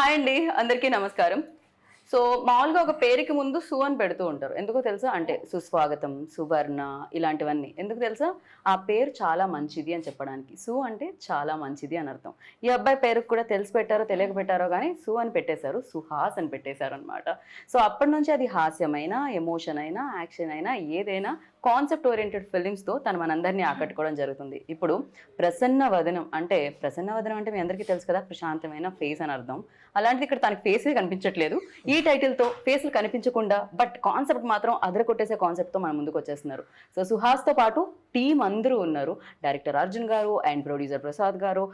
Hi అండి, అందరికీ నమస్కారం. సో మామూలుగా ఒక పేరుకి ముందు సు అని పెడుతూ ఉంటారు. ఎందుకో తెలుసా? అంటే సుస్వాగతం, సువర్ణ ఇలాంటివన్నీ. ఎందుకు తెలుసా? ఆ పేరు చాలా మంచిది అని చెప్పడానికి. సు అంటే చాలా మంచిది అని అర్థం. ఈ అబ్బాయి పేరుకు కూడా తెలిసి పెట్టారో తెలియక పెట్టారో కానీ సు అని పెట్టేశారు, సుహాస్ అని పెట్టేశారు అనమాట. సో అప్పటి నుంచి అది హాస్యమైనా, ఎమోషన్ అయినా, యాక్షన్ అయినా, ఏదైనా కాన్సెప్ట్ ఓరియంటెడ్ ఫిలిమ్స్తో తను మనందరినీ ఆకట్టుకోవడం జరుగుతుంది. ఇప్పుడు ప్రసన్న వదనం అంటే మీ అందరికీ తెలుసు కదా, ప్రశాంతమైన ఫేస్ అని అర్థం. అలాంటిది ఇక్కడ తనకి ఫేసే కనిపించట్లేదు. ఈ టైటిల్తో ఫేస్లు కనిపించకుండా బట్ కాన్సెప్ట్ మాత్రం అదరకొట్టేసే కాన్సెప్ట్తో మన ముందుకు వచ్చేస్తున్నారు. సో సుహాస్తో పాటు టీం అందరూ ఉన్నారు. డైరెక్టర్ అర్జున్ గారు అండ్ ప్రొడ్యూసర్ ప్రసాద్ గారు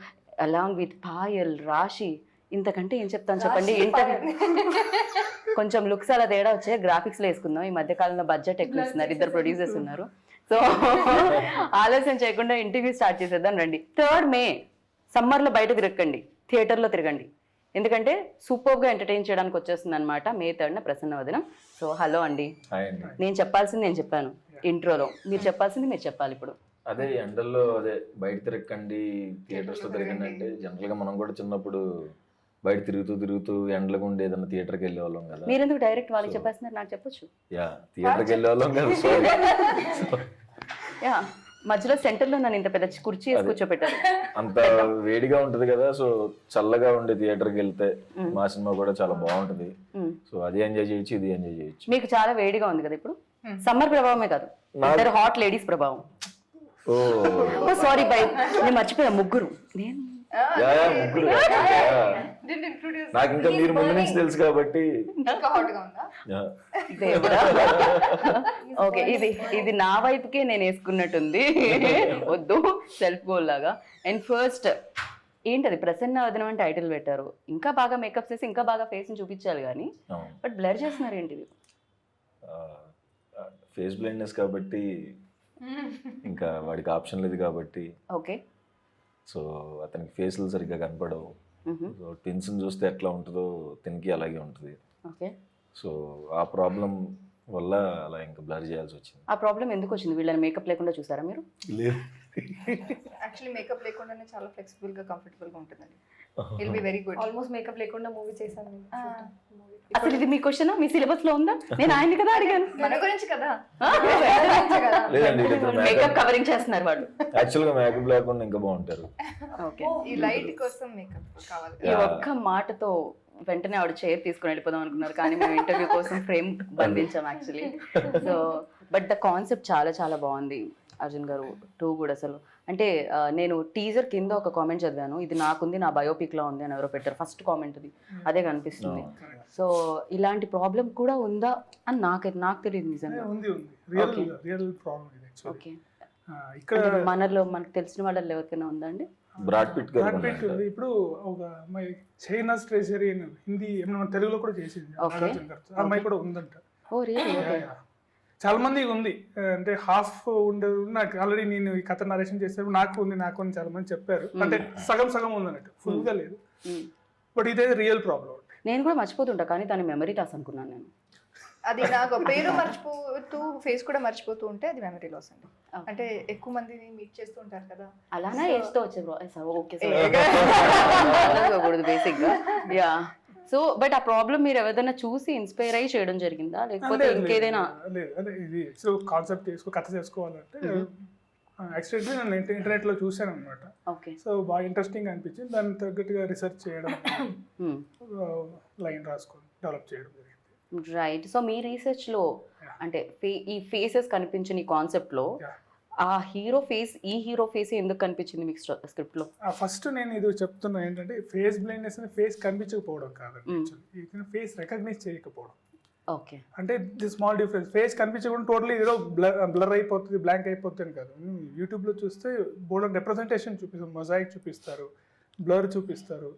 అలాంగ్ విత్ పాయల్, రాశి. ఇంతకంటే ఏం చెప్తాను చెప్పండి. ఇంటర్వ్యూ కొంచెం లుక్స్ అలా తేడా వచ్చే గ్రాఫిక్స్లో వేసుకుందాం. ఈ మధ్యకాలంలో బడ్జెట్ ఎక్కువ ఇస్తున్నారు, ఇద్దరు ప్రొడ్యూసర్స్ ఉన్నారు. సో ఆలస్యం చేయకుండా ఇంటర్వ్యూ స్టార్ట్ చేసేద్దాం రండి. 3rd May సమ్మర్లో బయట తిరగండి, థియేటర్లో తిరగండి. ఎందుకంటే సూపర్గా ఎంటర్టైన్ చేయడానికి వచ్చేస్తుంది అనమాట May 3rd ప్రసన్న వదనం. సో హలో అండి. నేను చెప్పాల్సింది నేను చెప్పాను ఇంట్రోలో, మీరు చెప్పాల్సింది మీరు చెప్పాలి ఇప్పుడు. అదే ఎండల్లో అదే బయట తిరగండి, థియేటర్స్ లో తిరగండి అంటే జనరల్ గా మనం కూడా చిన్నప్పుడు బయట తిరుగుతూ ఎండలకు ఉండి ఏదన్నా థియేటర్కి వెళ్ళే వాళ్ళం కదా. మీరు ఎందుకు డైరెక్ట్ వాళ్ళకి చెప్పేస్తున్నారు? నాకు చెప్పొచ్చు. యా, థియేటర్కి వెళ్ళే వాళ్ళం కదా. యా, మధ్యలో సెంటర్లో నన్ను ఇంత పెద్ద కుర్చీ వేసి కూర్చోబెట్టారు. అంత వేడిగా ఉంటది కదా, సో చల్లగా ఉండే థియేటర్కి వెళ్తే మా సినిమా కూడా చాలా బాగుంటది. సో అది ఎంజాయ్ చేయొచ్చు, ఇది ఎంజాయ్ చేయొచ్చు. మీకు చాలా వేడిగా ఉంది కదా ఇప్పుడు. సమ్మర్ ప్రభావమే కాదు, ఇద్దరు హాట్ లేడీస్ ప్రభావం. ఓ సారీ బై, నేను మర్చిపోయా. ముగ్గురు ముగ్గురు. నాకు ఇంకా మీరు ముందు నుంచి తెలుసు కాబట్టి. ఓకే, ఇది నా వైపుకే నేను వేసుకున్నట్టుంది, వద్దు సెల్ఫ్ గోల్ లాగా. అండ్ ఫస్ట్ ఏంటది ప్రసన్న వదనం అని టైటిల్ పెట్టారు. ఇంకా బాగా మేకప్ చేసి ఇంకా బాగా ఫేస్ ని చూపించాలి కానీ బట్ బ్లర్ చేస్తున్నారు ఏంటిది? ఫేస్ బ్లైండ్నెస్ కాబట్టి ఇంకా వాడికి ఆప్షన్ లేదు కాబట్టి. ఓకే, సో అతనికి ఫేస్లు సరిగ్గా కనపడవు. సో ట్విన్స్ చూస్తే ఎట్లా ఉంటుందో తినికి అలాగే ఉంటుంది. ఓకే, సో ఆ ప్రాబ్లం వల్ల అలా ఇంకా బ్లర్ చేయాల్సి వచ్చింది. ఆ ప్రాబ్లం ఎందుకు వచ్చింది? వీళ్ళని మేకప్ లేకుండా చూసారా మీరు? లేదు, యాక్చువల్లీ మేకప్ లేకుండానే చాలా ఫ్లెక్సిబుల్ గా కంఫర్టబుల్ గా ఉంటుందండి. Will be very good. Almost makeup లేకుండా మూవీ చేశాను. అసలు ఇది మీ క్వశ్చన్ మీ సిలబస్ లో ఉందా? నేను ఆయన్ని కదా అడిగాను. మన గురించి కదా. లేదండి, మేకప్ కవరింగ్ చేస్తున్నారు వాళ్ళు. యాక్చువల్ గా మేకప్ లేకుండా ఇంకా బాగుంటారు. ఓకే, ఈ లైట్ కోసం మేకప్ కావాలి. ఈ ఒక్క మాటతో వెంటనే ఆవిడ చైర్ తీసుకుని వెళ్ళిపోదాం అనుకున్నారు, కానీ మేము ఇంటర్వ్యూ కోసం ఫ్రేమ్ బంధించాం actually. So but the concept చాలా చాలా బాగుంది అర్జున్ గారు. 2 కూడా అసలు అంటే నేను టీజర్ కింద ఒక కామెంట్ చదివాను, ఇది నాకుంది, నా బయోపిక్ లో ఉంది అని ఎవరో పెట్టారు. ఫస్ట్ కామెంట్ అది అదే కనిపిస్తుంది. సో ఇలాంటి ప్రాబ్లం కూడా ఉందా అని నాకు తెలియదు నిజంగా. ఓకే, ఇక్కడ మనలో మనకు తెలిసిన వాళ్ళలో ఎవరికైనా ఉందా అండి? బ్రాడ్ పిట్ ఇప్పుడు ఒక అమ్మాయి చైనా ట్రెజరీ హిందీ తెలుగులో కూడా చేసింది, అమ్మాయి కూడా ఉందంట. ఓ రియల్లీ? చాలా మంది ఉంది, అంటే హాఫ్ ఉండదు. నాకు ఆల్రెడీ నేను ఈ కథ నరేషన్ చేసేప్పుడు నాకు ఉంది అని చాలా మంది చెప్పారు. అంటే సగం ఉంది అన్నట్టు, ఫుల్ గా లేదు. బట్ ఇదే రియల్ ప్రాబ్లం. నేను కూడా మర్చిపోతుంటా, కానీ తన మెమరీ లాస్ అనుకున్నాను నేను. అది నాకు పేరు మర్చిపోతూ ఫేస్ కూడా మర్చిపోతూ ఉంటే అది మెమరీ లాస్ అండి. అంటే ఎక్కువ మందిని మీట్ చేస్తూ ఉంటారు కదా, అలానే ఏజ్తో వచ్చే ఓకే బేసిక్ గా. యా, సో బట్ ఆ ప్రాబ్లం మీరు ఎవరైనా చూసి ఇన్స్పైర్ అయ్యి చేయడం జరిగిందా, లేకపోతే ఇంకేదైనా? ఇది కాన్సెప్ట్ కథ చేసుకోవాలంటే యాక్చువల్లీ నేను ఇంటర్నెట్ లో చూసాను అనమాట. సో బాగా ఇంట్రెస్టింగ్ అనిపించింది, దానికి తగ్గట్టుగా రీసెర్చ్ చేయడం, లైన్ రాసుకొని డెవలప్ చేయడం జరిగింది. రైట్. సో మీ రీసెర్చ్ లో అంటే ఈ ఫేసెస్ కనిపించిన ఈ కాన్సెప్ట్ లో ఆ హీరో ఫేస్, ఈ హీరో ఫేస్ ఎందుకు కనిపించింది మీకు స్క్రిప్ట్ లో? ఫస్ట్ నేను ఇది చెప్తున్నా ఏంటంటే ఫేస్ బ్లైండ్నెస్ అని ఫేస్ కనిపించకపోవడం కాదండి, ఫేస్ రికగ్నైజ్ చేయకపోవడం. ఓకే, అంటే ది స్మాల్ డిఫరెన్స్. ఫేస్ కనిపించకుండా టోటలీ ఏదో బ్లర్ అయిపోతుంది, బ్లాంక్ అయిపోతుంది కాదు. యూట్యూబ్ లో చూస్తే బోల్డ్ రిప్రజెంటేషన్ చూపిస్తారు, మొజాయిక్ చూపిస్తారు, బ్లర్ చూపిస్తారు,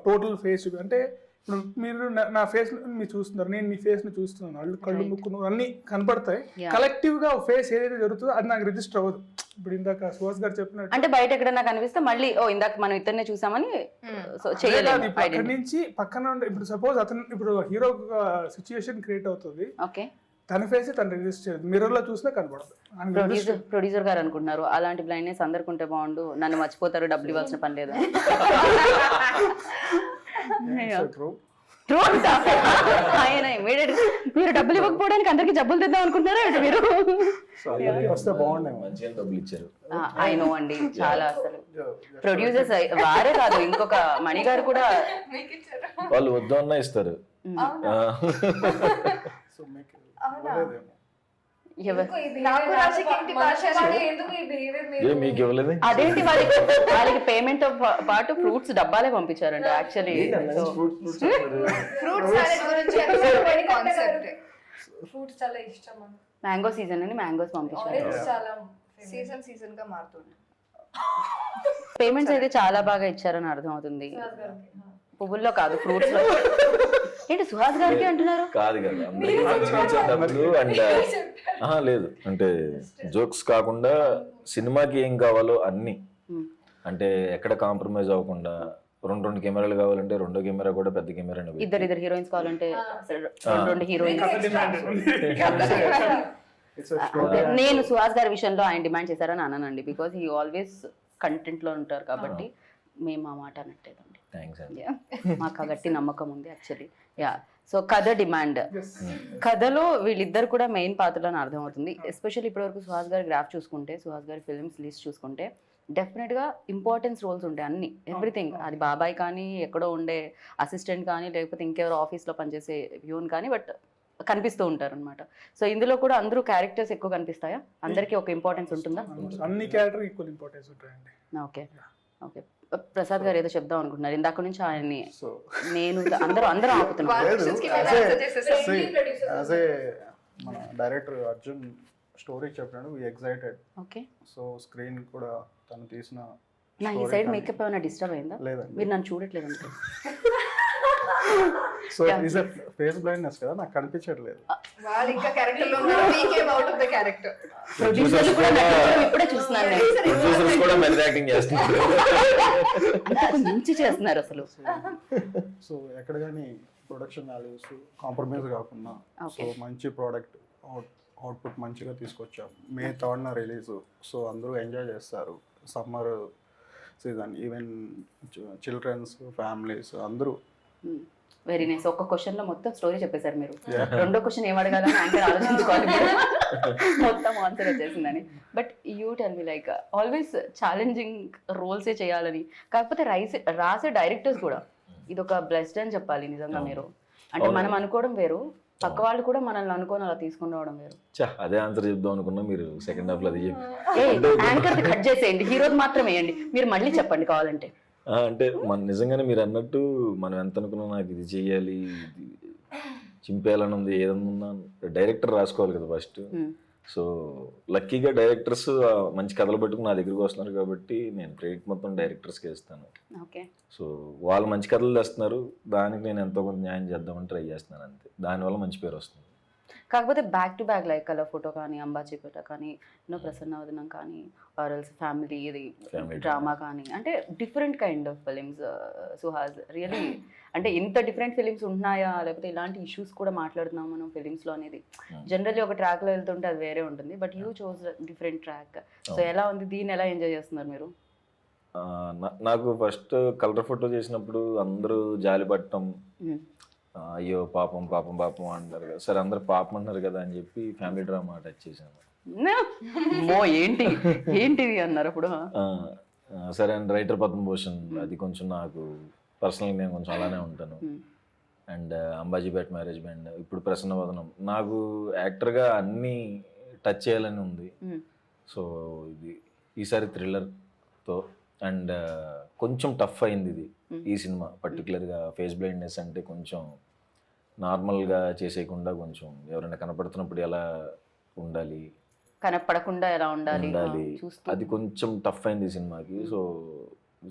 టోటల్ ఫేస్ అంటే ఇప్పుడు మీరు నా ఫేస్ మీరు చూస్తున్నారు, నేను మీ ఫేస్ ని చూస్తున్నాను, కళ్ళు ముక్కు అన్ని కనపడతాయి. కలెక్టివ్ గా ఫేస్ ఏదైతే జరుగుతుందో అది నాకు రిజిస్టర్ అవ్వదు. ఇప్పుడు ఇందాక సుహాస్ గారు చెప్పినట్టు అంటే బయట ఎక్కడన్నా కనిపిస్తే మళ్ళీ ఇందాక మనం ఇతన్నే చూసామని అక్కడి నుంచి పక్కన ఇప్పుడు సపోజ్ అతను ఇప్పుడు హీరో సిచ్యుయేషన్ క్రియేట్ అవుతుంది, తన ఫేస్ తను రిజిస్టర్ చేయదు, మిర్రర్ లో చూసినా కనపడదు. ప్రొడ్యూసర్ గారు అనుకుంటున్నారు అలాంటి బ్లైండ్నెస్ అందరికి ఉంటే బాగుండు, నన్ను మర్చిపోతారు, డబ్బులు ఇవ్వాల్సిన పని లేదు. ట్రూ. True అంట. ఆయన immediate మీరు డబ్బులు ఇవ్వకపోవడానికి అందరికి జబ్బులు తెద్దాం అనుకుంటున్నారా అంటే మీరు? సో అందరికీ వస్తే బాగుండేమో. మంచిగా డబ్బులు ఇచ్చారు. ఐ నో అండి, చాలా అసలు ప్రొడ్యూసర్స్ వారే కాదు, ఇంకొక మణి గారు కూడా మీకు ఇచ్చారా? వాళ్ళు వద్దు అన్నా ఇస్తారు. అవునా? సో మీకు అవునా? ఇవ్వలేదేమో. నాకు రాశికి ఇంటి భాష మీకు ఇవ్వలేదు. అదేంటి వాళ్ళకి పేమెంట్ తో పాటు ఫ్రూట్స్ డబ్బాలే పంపించారంట యాక్చువల్లీ. ఫ్రూట్ సాలెడ్ గురించి కాన్సెప్ట్. ఫ్రూట్స్ చాలా ఇష్టం అని. మ్యాంగో సీజన్ అని మ్యాంగోస్ పంపించారు. ఆరెంజ్ చాలా సీజన్ గా మారుతుంది. పేమెంట్స్ అయితే చాలా బాగా ఇచ్చారని అర్థం అవుతుంది. పువ్వుల్లో కాదు, ఫ్రూట్స్ లో. ఏంటి సుహాస్ గారికి అంటున్నారు? కాదు కదా, అందరికీ మంచిగా ఇచ్చారు డబ్బులు. అండ్ లేదు అంటే జోక్స్ కాకుండా సినిమాకి ఏం కావాలో అన్ని, అంటే ఎక్కడ కాంప్రమైజ్ అవ్వకుండా. రెండు కెమెరాలు కావాలంటే రెండో కెమెరా కూడా పెద్ద కెమెరా. ఇద్దరు హీరోయిన్స్ కావాలంటే రెండు హీరోయిన్స్. It's a story. నేను సుహాస్ గారి విషయంలో ఆయన డిమాండ్ చేశారని అన్నానండి, బికాస్ హీ ఆల్వేస్ కంటెంట్ లో ఉంటారు కాబట్టి మేము ఆ మాట అనట్లేదండి. థ్యాంక్స్ అండి. మాకు ఆ గట్టి నమ్మకం ఉంది యాక్చువల్లీ. యా, సో కథ డిమాండ్, కథలో వీళ్ళిద్దరు కూడా మెయిన్ పాత్రలు అని అర్థమవుతుంది. ఎస్పెషల్లీ ఇప్పటివరకు సుహాస్ గారి గ్రాఫ్ చూసుకుంటే, సుహాస్ గారి ఫిల్మ్స్ లిస్ట్ చూసుకుంటే డెఫినెట్గా ఇంపార్టెన్స్ రోల్స్ ఉంటాయి అన్ని, ఎవ్రీథింగ్. అది బాబాయ్ కానీ, ఎక్కడో ఉండే అసిస్టెంట్ కానీ, లేకపోతే ఇంకెవరో ఆఫీస్లో పనిచేసే వ్యూన్ కానీ, బట్ కనిపిస్తూ ఉంటారు అనమాట. సో ఇందులో కూడా అందరూ క్యారెక్టర్స్ ఎక్కువ కనిపిస్తాయా? అందరికీ ఒక ఇంపార్టెన్స్ ఉంటుందా? అన్ని క్యారెక్టర్ ఈక్వల్ ఇంపార్టెన్స్ ఉంటాయండి. Okay okay. ప్రసాద్ గారు ఏదో చెప్దాం అనుకుంటున్నారు, ఇందాక నుంచి ఆయన్ని So నేను అందరూ ఆపుతున్నారు. Questions కి వెళ్ళి answer చేసేసారు. యాజ్ ఏ మన డైరెక్టర్ అర్జున్ స్టోరీ చెప్పినాడు, వి ఎక్సైటెడ్. ఓకే, సో స్క్రీన్ కూడా తను తీసిన నా ఈ సైడ్ మేకప్ ఏమైనా డిస్టర్బ్ అయిందా? లేదండి. మీరు నన్ను చూడట్లేదు అంటే. సో ఈజ్ ఫేస్ బ్లైండ్నెస్ కదా, నాకు కనిపించట్లేదు. వాళ్ళు ఇంకా క్యారెక్టర్ లో ఉన్నారు, we came out of the character. ప్రొడ్యూసర్లు కూడా నటించడం ఇప్పుడే చూస్తున్నాను నేను. ప్రొడ్యూసర్స్ కూడా మెథడ్ యాక్టింగ్ చేస్తున్నారు. అంతకు మించి చేస్తున్నారు అసలు. సో ఎక్కడ కానీ ప్రొడక్షన్ వాల్యూస్ కాంప్రమైజ్ కాకుండా సో Okay. మంచి ప్రోడక్ట్ అవుట్పుట్ మంచిగా తీసుకొచ్చాం. May 3rd రిలీజ్, సో అందరూ ఎంజాయ్ చేస్తారు. Summer season, even childrens, families అందరూ. Very nice. ఒక్క క్వశ్చన్ లో మొత్తం స్టోరీ చెప్పేశారు మీరు. రెండో క్వశ్చన్ ఏం అడగాలని యాంకర్ ఆలోచించుకోవాలి మీరు. మొత్తం ఆన్సర్ వచ్చేసిందని. But you tell me, like always challenging రోల్సే చేయాలని, కాకపోతే రాసే డైరెక్టర్స్ కూడా ఇది ఒక బ్లెస్డ్ అని చెప్పాలి నిజంగా మీరు. అంటే మనం అనుకోవడం వేరు, పక్క వాళ్ళు కూడా మనల్ని అనుకోని అలా తీసుకుని రావడం వేరు. అదే ఆన్సర్ చెప్దాం అనుకున్నా, మీరు సెకండ్ హాఫ్ లో అది చెప్పి యాంకర్ కట్ చేసేయండి, హీరోది మాత్రం వేయండి, మీరు మళ్ళీ చెప్పండి కావాలంటే. అంటే మన నిజంగానే మీరు అన్నట్టు మనం ఎంత అనుకున్నా నాకు ఇది చెయ్యాలి, ఇది చింపేయాలని ఉంది, ఏదన్నా డైరెక్టర్ రాసుకోవాలి కదా ఫస్ట్. సో లక్కీగా డైరెక్టర్స్ మంచి కథలు పట్టుకుని నా దగ్గరికి వస్తున్నారు కాబట్టి నేను క్రెడిట్ మొత్తం డైరెక్టర్స్కి ఇస్తాను. ఓకే, సో వాళ్ళు మంచి కథలు తెస్తున్నారు, దానికి నేను ఎంతో కొంత న్యాయం చేద్దామని ట్రై చేస్తున్నాను అంతే. దానివల్ల మంచి పేరు వస్తుంది. కాకపోతే back to back like colour photo కానీ, అంబాజీపేట కానీ, ప్రసన్నవదనం కానీ, ఆర్ఎల్స్ ఫ్యామిలీ, ఇది డ్రామా కానీ, అంటే different kind of films Suhas. Really అంటే ఇంత డిఫరెంట్ ఫిలిమ్స్ ఉన్నాయా, లేకపోతే ఇలాంటి ఇష్యూస్ కూడా మాట్లాడుతున్నాం మనం ఫిలిమ్స్లో అనేది. జనరల్లీ ఒక ట్రాక్లో వెళ్తుంటే అది వేరే ఉంటుంది, but you chose different track. So ఎలా ఉంది, దీన్ని ఎలా ఎంజాయ్ చేస్తున్నారు మీరు? నాకు ఫస్ట్ కలర్ ఫోటో చేసినప్పుడు అందరూ జాలి పట్టడం, అయ్యో పాపం పాపం పాపం అంటారు కదా, సరే అందరు పాపం అంటారు కదా అని చెప్పి ఫ్యామిలీ డ్రామా టచ్ చేశాను. ఏంటిది అన్నారు అప్పుడు. సరే అండ్ రైటర్ పద్మభూషణ్, అది కొంచెం నాకు పర్సనల్గా నేను కొంచెం అలానే ఉంటాను. అండ్ అంబాజీపేట మ్యారేజ్ బ్యాండ్, ఇప్పుడు ప్రసన్నవదనం. నాకు యాక్టర్గా అన్నీ టచ్ చేయాలని ఉంది. సో ఇది ఈసారి థ్రిల్లర్తో, అండ్ కొంచెం టఫ్ అయింది ఇది ఈ సినిమా. పర్టికులర్గా ఫేస్ బ్లైండ్నెస్ అంటే కొంచెం నార్మల్గా చేసేయకుండా కొంచెం ఎవరైనా కనపడుతున్నప్పుడు ఎలా ఉండాలి, కనపడకుండా ఎలా ఉండాలి, అది కొంచెం టఫ్ అయింది ఈ సినిమాకి. సో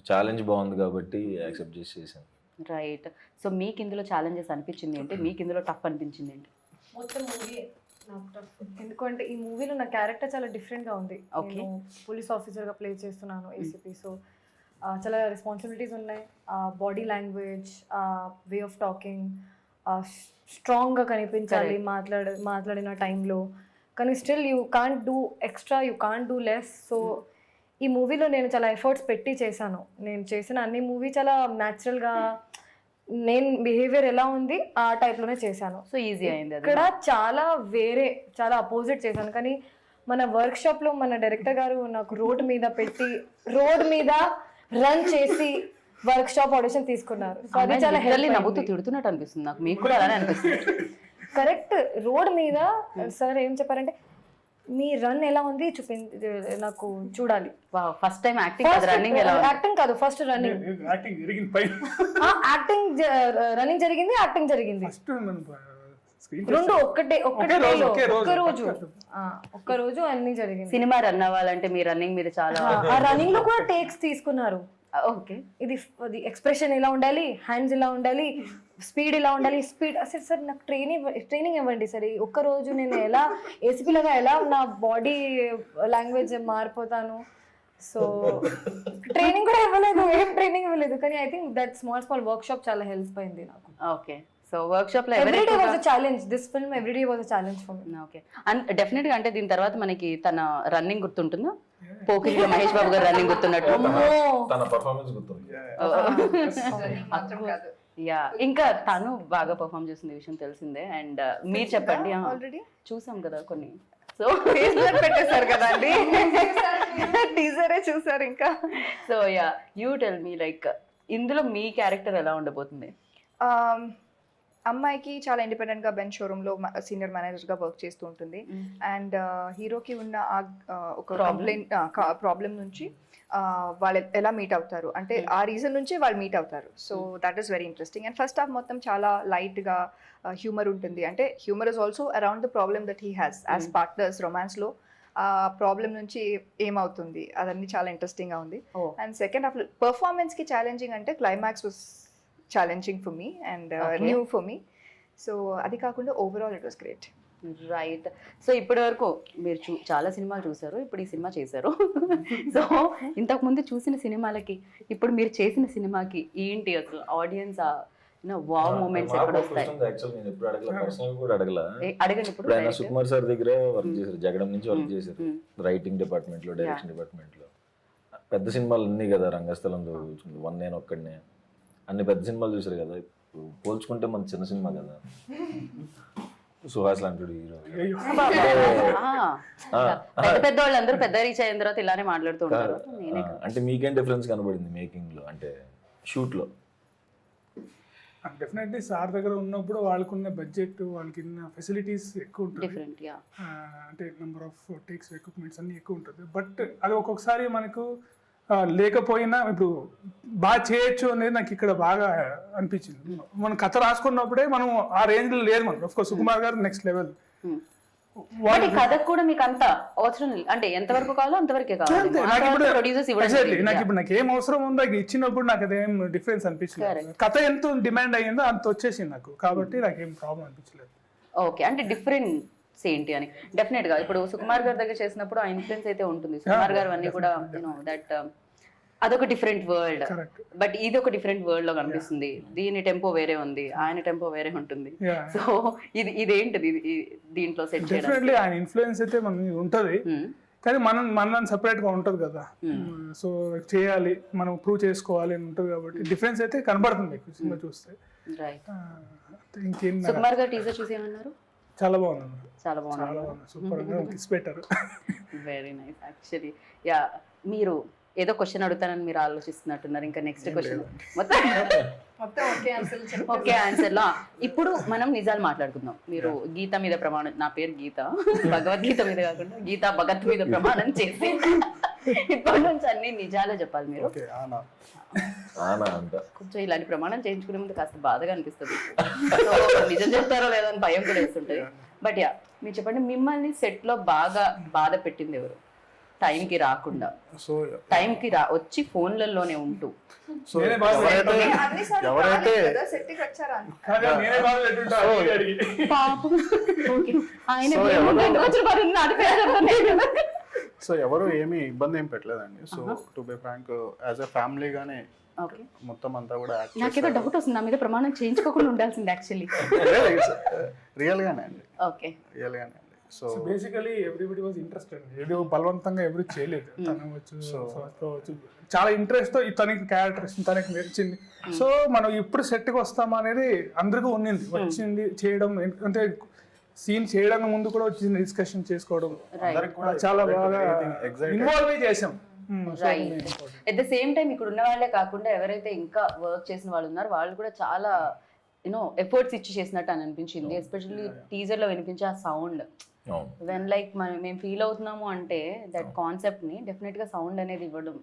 ఛాలెంజ్ బాగుంది కాబట్టి యాక్సెప్ట్ చేసేసాను. రైట్. సో మీకు ఇందులో ఛాలెంజెస్ అనిపించింది ఏంటి, మీకు ఇందులో టఫ్ అనిపించింది ఏంటి? మొత్తం మూవీ నాకు టఫ్, ఎందుకంటే ఈ మూవీలో నా క్యారెక్టర్ చాలా డిఫరెంట్గా ఉంది. Okay. నేను పోలీస్ ఆఫీసర్గా ప్లే చేస్తున్నాను, ఏసీపీ. సో చాలా రెస్పాన్సిబిలిటీస్ ఉన్నాయి. Body language, way of talking స్ట్రాంగ్గా కనిపించాలి మాట్లాడిన టైంలో, కానీ still you can't do extra, you can't do less. So ఈ మూవీలో నేను చాలా ఎఫర్ట్స్ పెట్టి చేశాను. నేను చేసిన అన్ని మూవీ చాలా న్యాచురల్గా నేను బిహేవియర్ ఎలా ఉంది ఆ టైప్లోనే చేశాను. సో ఈజీ అయింది అది. ఇక్కడ చాలా అపోజిట్ చేశాను. కానీ మన వర్క్ షాప్ లో మన డైరెక్టర్ గారు నాకు రోడ్ మీద రన్ చేసి వర్క్ షాప్ ఆడిషన్ తీసుకున్నారు. సో అది చాలా Literally నవ్వుతూ తిడుతున్నట్టు అనిపిస్తుంది నాకు, మీకు కూడా అలానే అనిపిస్తుంది. కరెక్ట్. రోడ్ మీద సార్ ఏం చెప్పారంటే మీ రన్ ఎలా ఉంది నాకు చూడాలి. ఫస్ట్ టైం యాక్టింగ్ రన్నింగ్ ఎలా ఉంది? యాక్టింగ్ కాదు, ఫస్ట్ రన్నింగ్. యాక్టింగ్ జరిగింది పైన, యాక్టింగ్ రన్నింగ్ జరిగింది, యాక్టింగ్ జరిగింది, ఫస్ట్ మనం స్క్రీన్ రెండు ఒక్క రోజు అన్ని జరిగింది. సినిమా రన్ అవ్వాలంటే మీ రన్నింగ్ మీద చాలా ఆ రన్నింగ్ లో కూడా టేక్స్ తీసుకున్నారు. ఓకే, ఇది ఎక్స్ప్రెషన్ ఎలా ఉండాలి, హ్యాండ్స్ ఎలా ఉండాలి, స్పీడ్ ఎలా ఉండాలి, స్పీడ్ అసలు సార్ నాకు ట్రైనింగ్ ఇవ్వండి సార్. ఒక్క రోజు నేను ఎలా ఏసీపీ లాగా ఎలా నా బాడీ లాంగ్వేజ్ మారిపోతాను. సో ట్రైనింగ్ కూడా ఇవ్వలేదు, ఏం ట్రైనింగ్ ఇవ్వలేదు. కానీ I think that small work shop చాలా హెల్ప్ అయింది నాకు. ఓకే, సో వర్క్ షాప్ లో everyday was a challenge. This film everyday was a challenge for me. Okay, and definite గా అంటే దీని తర్వాత మనకి తన రన్నింగ్ గుర్తుంటుందా? పోకిరిలో మహేష్ బాబు గారు రన్నింగ్ గుర్తున్నట్టు. తన పర్ఫార్మెన్స్ గుర్తుంది. మాత్రం కాదు. యా, ఇంకా తను బాగా పర్ఫామ్ చేసిన విషయం తెలిసిందే. అండ్ మీరు చెప్పండి. ఆల్రెడీ చూసాం కదా కొన్ని, సో ఫేస్బుక్ పెట్టేశారు కదా అండి, టీజరే చూసారు ఇంకా. So yeah, you tell me like ఇందులో మీ క్యారెక్టర్ ఎలా ఉండబోతుంది? అమ్మాయికి చాలా ఇండిపెండెంట్ గా బెంచ్ షోరూమ్ లో సీనియర్ మేనేజర్ గా వర్క్ చేస్తూ ఉంటుంది. అండ్ హీరోకి ఉన్న ఒక ప్రాబ్లం నుంచి వాళ్ళు ఎలా మీట్ అవుతారు అంటే ఆ రీజన్ నుంచి వాళ్ళు మీట్ అవుతారు. So that is very interesting. And first half మొత్తం చాలా లైట్ గా హ్యూమర్ ఉంటుంది. అంటే humour is also around the problem that he has as partners romance లో. ఆ ప్రాబ్లం నుంచి ఏమవుతుంది అదన్నీ చాలా ఇంట్రెస్టింగ్ గా ఉంది. అండ్ సెకండ్ హాఫ్ పర్ఫార్మెన్స్ కి ఛాలెంజింగ్ అంటే climax was challenging for me and new for me. So అది కాకుండా overall it was great. Right. So ఇప్పటి వరకు మీరు చాలా సినిమాలు చూసారు, ఇప్పుడు ఈ సినిమా చేశారు. సో ఇంతకు ముందు చూసిన సినిమాలకి ఇప్పుడు మీరు చేసిన సినిమాకి ఏంటి అసలు ఆడియన్స్ వావ్ మూమెంట్స్ ఎక్కడ వస్తాయి? యాక్చువల్లీ నేను ఎప్పుడు అడగల, పర్సనల్ కూడా అడగల. అడగండి. ఇప్పుడు ఆయన సుకుమార్ సార్ దగ్గర వర్క్ చేశారు, జగడం నుంచి వర్క్ చేశారు, రైటింగ్ డిపార్ట్మెంట్ లో, డైరెక్షన్ డిపార్ట్మెంట్ లో. పెద్ద సినిమాలు అన్నీ కదా, రంగస్థలంతో వన్ నేను ఒక్కడనే, అన్ని పెద్ద సినిమాలు చూసారు కదా. పోల్చుకుంటే మన చిన్న సినిమా కదా, సుహాస్ లాంటి హీరో. పెద్ద వాళ్ళందరూ పెద్ద రీచ్ అయిన తర్వాత ఇలానే మాట్లాడుతూ ఉంటారు. అంటే మీకేం డిఫరెన్స్ కనబడింది మేకింగ్ లో, అంటే షూట్ లో? డెఫినెట్లీ సార్ దగ్గర ఉన్నప్పుడు వాళ్ళకున్న బడ్జెట్, వాళ్ళకి ఫెసిలిటీస్ ఎక్కువ ఉంటుంది. Different, yeah. అంటే నెంబర్ ఆఫ్ టేక్స్, ఎక్విప్మెంట్స్ అన్ని ఎక్కువ ఉంటుంది. బట్ అది ఒక్కొక్కసారి మనకు లేకపోయినా ఇప్పుడు బాగా చేయొచ్చు అనేది నాకు ఇక్కడ బాగా అనిపించింది. మనం కథ రాసుకున్నప్పుడే మనం ఆ రేంజ్ లో లేదు. మనం ఆఫ్ కోర్స్ సుకుమార్ గారు నెక్స్ట్ లెవెల్. కథకు కూడా మీకు అంత అవసరం అంటే ఎంతవరకు కావాలో అంతవరకే కావాలి. నాకు ఇప్పుడు నాకు ఏం అవసరం ఉందో ఇచ్చినప్పుడు నాకు అదేం డిఫరెన్స్ అనిపించలేదు. కథ ఎంత డిమాండ్ అయ్యిందో అంత వచ్చేసింది నాకు, కాబట్టి నాకు ఏం ప్రాబ్లం అనిపించలేదు. ఓకే, అంటే డిఫరెన్స్ ఏంటి అని డెఫినెట్ గా ఇప్పుడు సుకుమార్ గారి దగ్గర చేసినప్పుడు ఆ ఇన్ఫ్లుయెన్స్ అయితే ఉంటుంది. సుకుమార్ గారు అన్ని కూడా దట్ అదొక డిఫరెంట్ వరల్డ్, బట్ ఇది ఒక డిఫరెంట్ వరల్డ్ లో కనిపిస్తుంది. దీని టెంపో వేరే ఉంది, ఆయన టెంపో వేరే ఉంటుంది. సో ఇదేంటిది దీంట్లో సెట్ చేయడం? ఆయన ఇన్ఫ్లుయెన్స్ అయితే మనకి ఉంటది, కానీ మనం సెపరేట్ గా ఉంటది కదా. సో చేయాలి, మనం ప్రూవ్ చేసుకోవాలి అని ఉంటది, కాబట్టి డిఫరెన్స్ అయితే కనబడుతుంది సినిమా చూస్తే. ఇంకేం సుకుమార్ గారు టీజర్ చూసి ఏమన్నారు? చాలా బాగుంది, చాలా బాగుంది, సూపర్ గా కిస్ పెట్టారు. Very nice. యాక్చువల్లీ యా, మీరు ఏదో క్వశ్చన్ అడుగుతానని మీరు ఆలోచిస్తున్నట్టున్నారు. ఇంకా నెక్స్ట్ క్వశ్చన్ మొత్తం ఓకే ఆన్సర్ లో. ఇప్పుడు మనం నిజాలు మాట్లాడుకుందాం. మీరు గీత మీద ప్రమాణం, నా పేరు గీత, భగవద్గీత మీద కాకుండా గీతా భగత్ మీద ప్రమాణం చేసి ఇప్పటి నుంచి అన్ని నిజాలే చెప్పాలి మీరు. కొంచెం ఇలాంటి ప్రమాణం చేయించుకునే ముందు కాస్త బాధగా అనిపిస్తుంది, నిజం చెప్తారో లేదో అని భయం కూడా వేస్తుంటది. బట్ యా, మీరు చెప్పండి, మిమ్మల్ని సెట్ లో బాగా బాధ పెట్టింది ఎవరు? టైంకి రాకుండా, టైంకి వచ్చి ఫోన్లలోనే ఉంటూ. సో ఎవరు ఏమి ఇబ్బంది ఏం పెట్టలేదండి. So to be frank, as a family గానే మొత్తం అంతా కూడా. నాకేదో డౌట్ వస్తుంది, నా మీద ప్రమాణం చేయించుకోకుండా ఉండాల్సింది యాక్చువల్లీ. రియల్ గానే అండి, ఓకే, రియల్ గానే అండి. So basically everybody was interested. ఏదో బలవంతంగా ఎవరు చేయలేదు. తను వచ్చు చాలా ఇంట్రెస్ట్ తో తనకి క్యారెక్టర్ తనకి నచ్చింది. సో మనం ఇప్పుడు సెట్ కి వస్తామా అనేది అందరికీ ఉన్నింది, వచ్చింది చేయడం. అంటే సీన్ చేయడానికి ముందు కూడా వచ్చింది డిస్కషన్ చేసుకోవడం, చాలా బాగా ఇన్వాల్వ్ చేసాం. Right. At the same time ఇక్కడ ఉన్న వాళ్ళే కాకుండా ఎవరైతే ఇంకా వర్క్ చేసిన వాళ్ళు ఉన్నారో వాళ్ళు కూడా చాలా యూనో ఎఫర్ట్స్ ఇచ్చి చేసినట్టు అని అనిపించింది. ఎస్పెషల్లీ టీజర్ లో వినిపించే ఆ సౌండ్, వెన్ లైక్ మేము ఫీల్ అవుతున్నాము అంటే దట్ కాన్సెప్ట్ ని డెఫినెట్ గా సౌండ్ అనేది ఇవ్వడం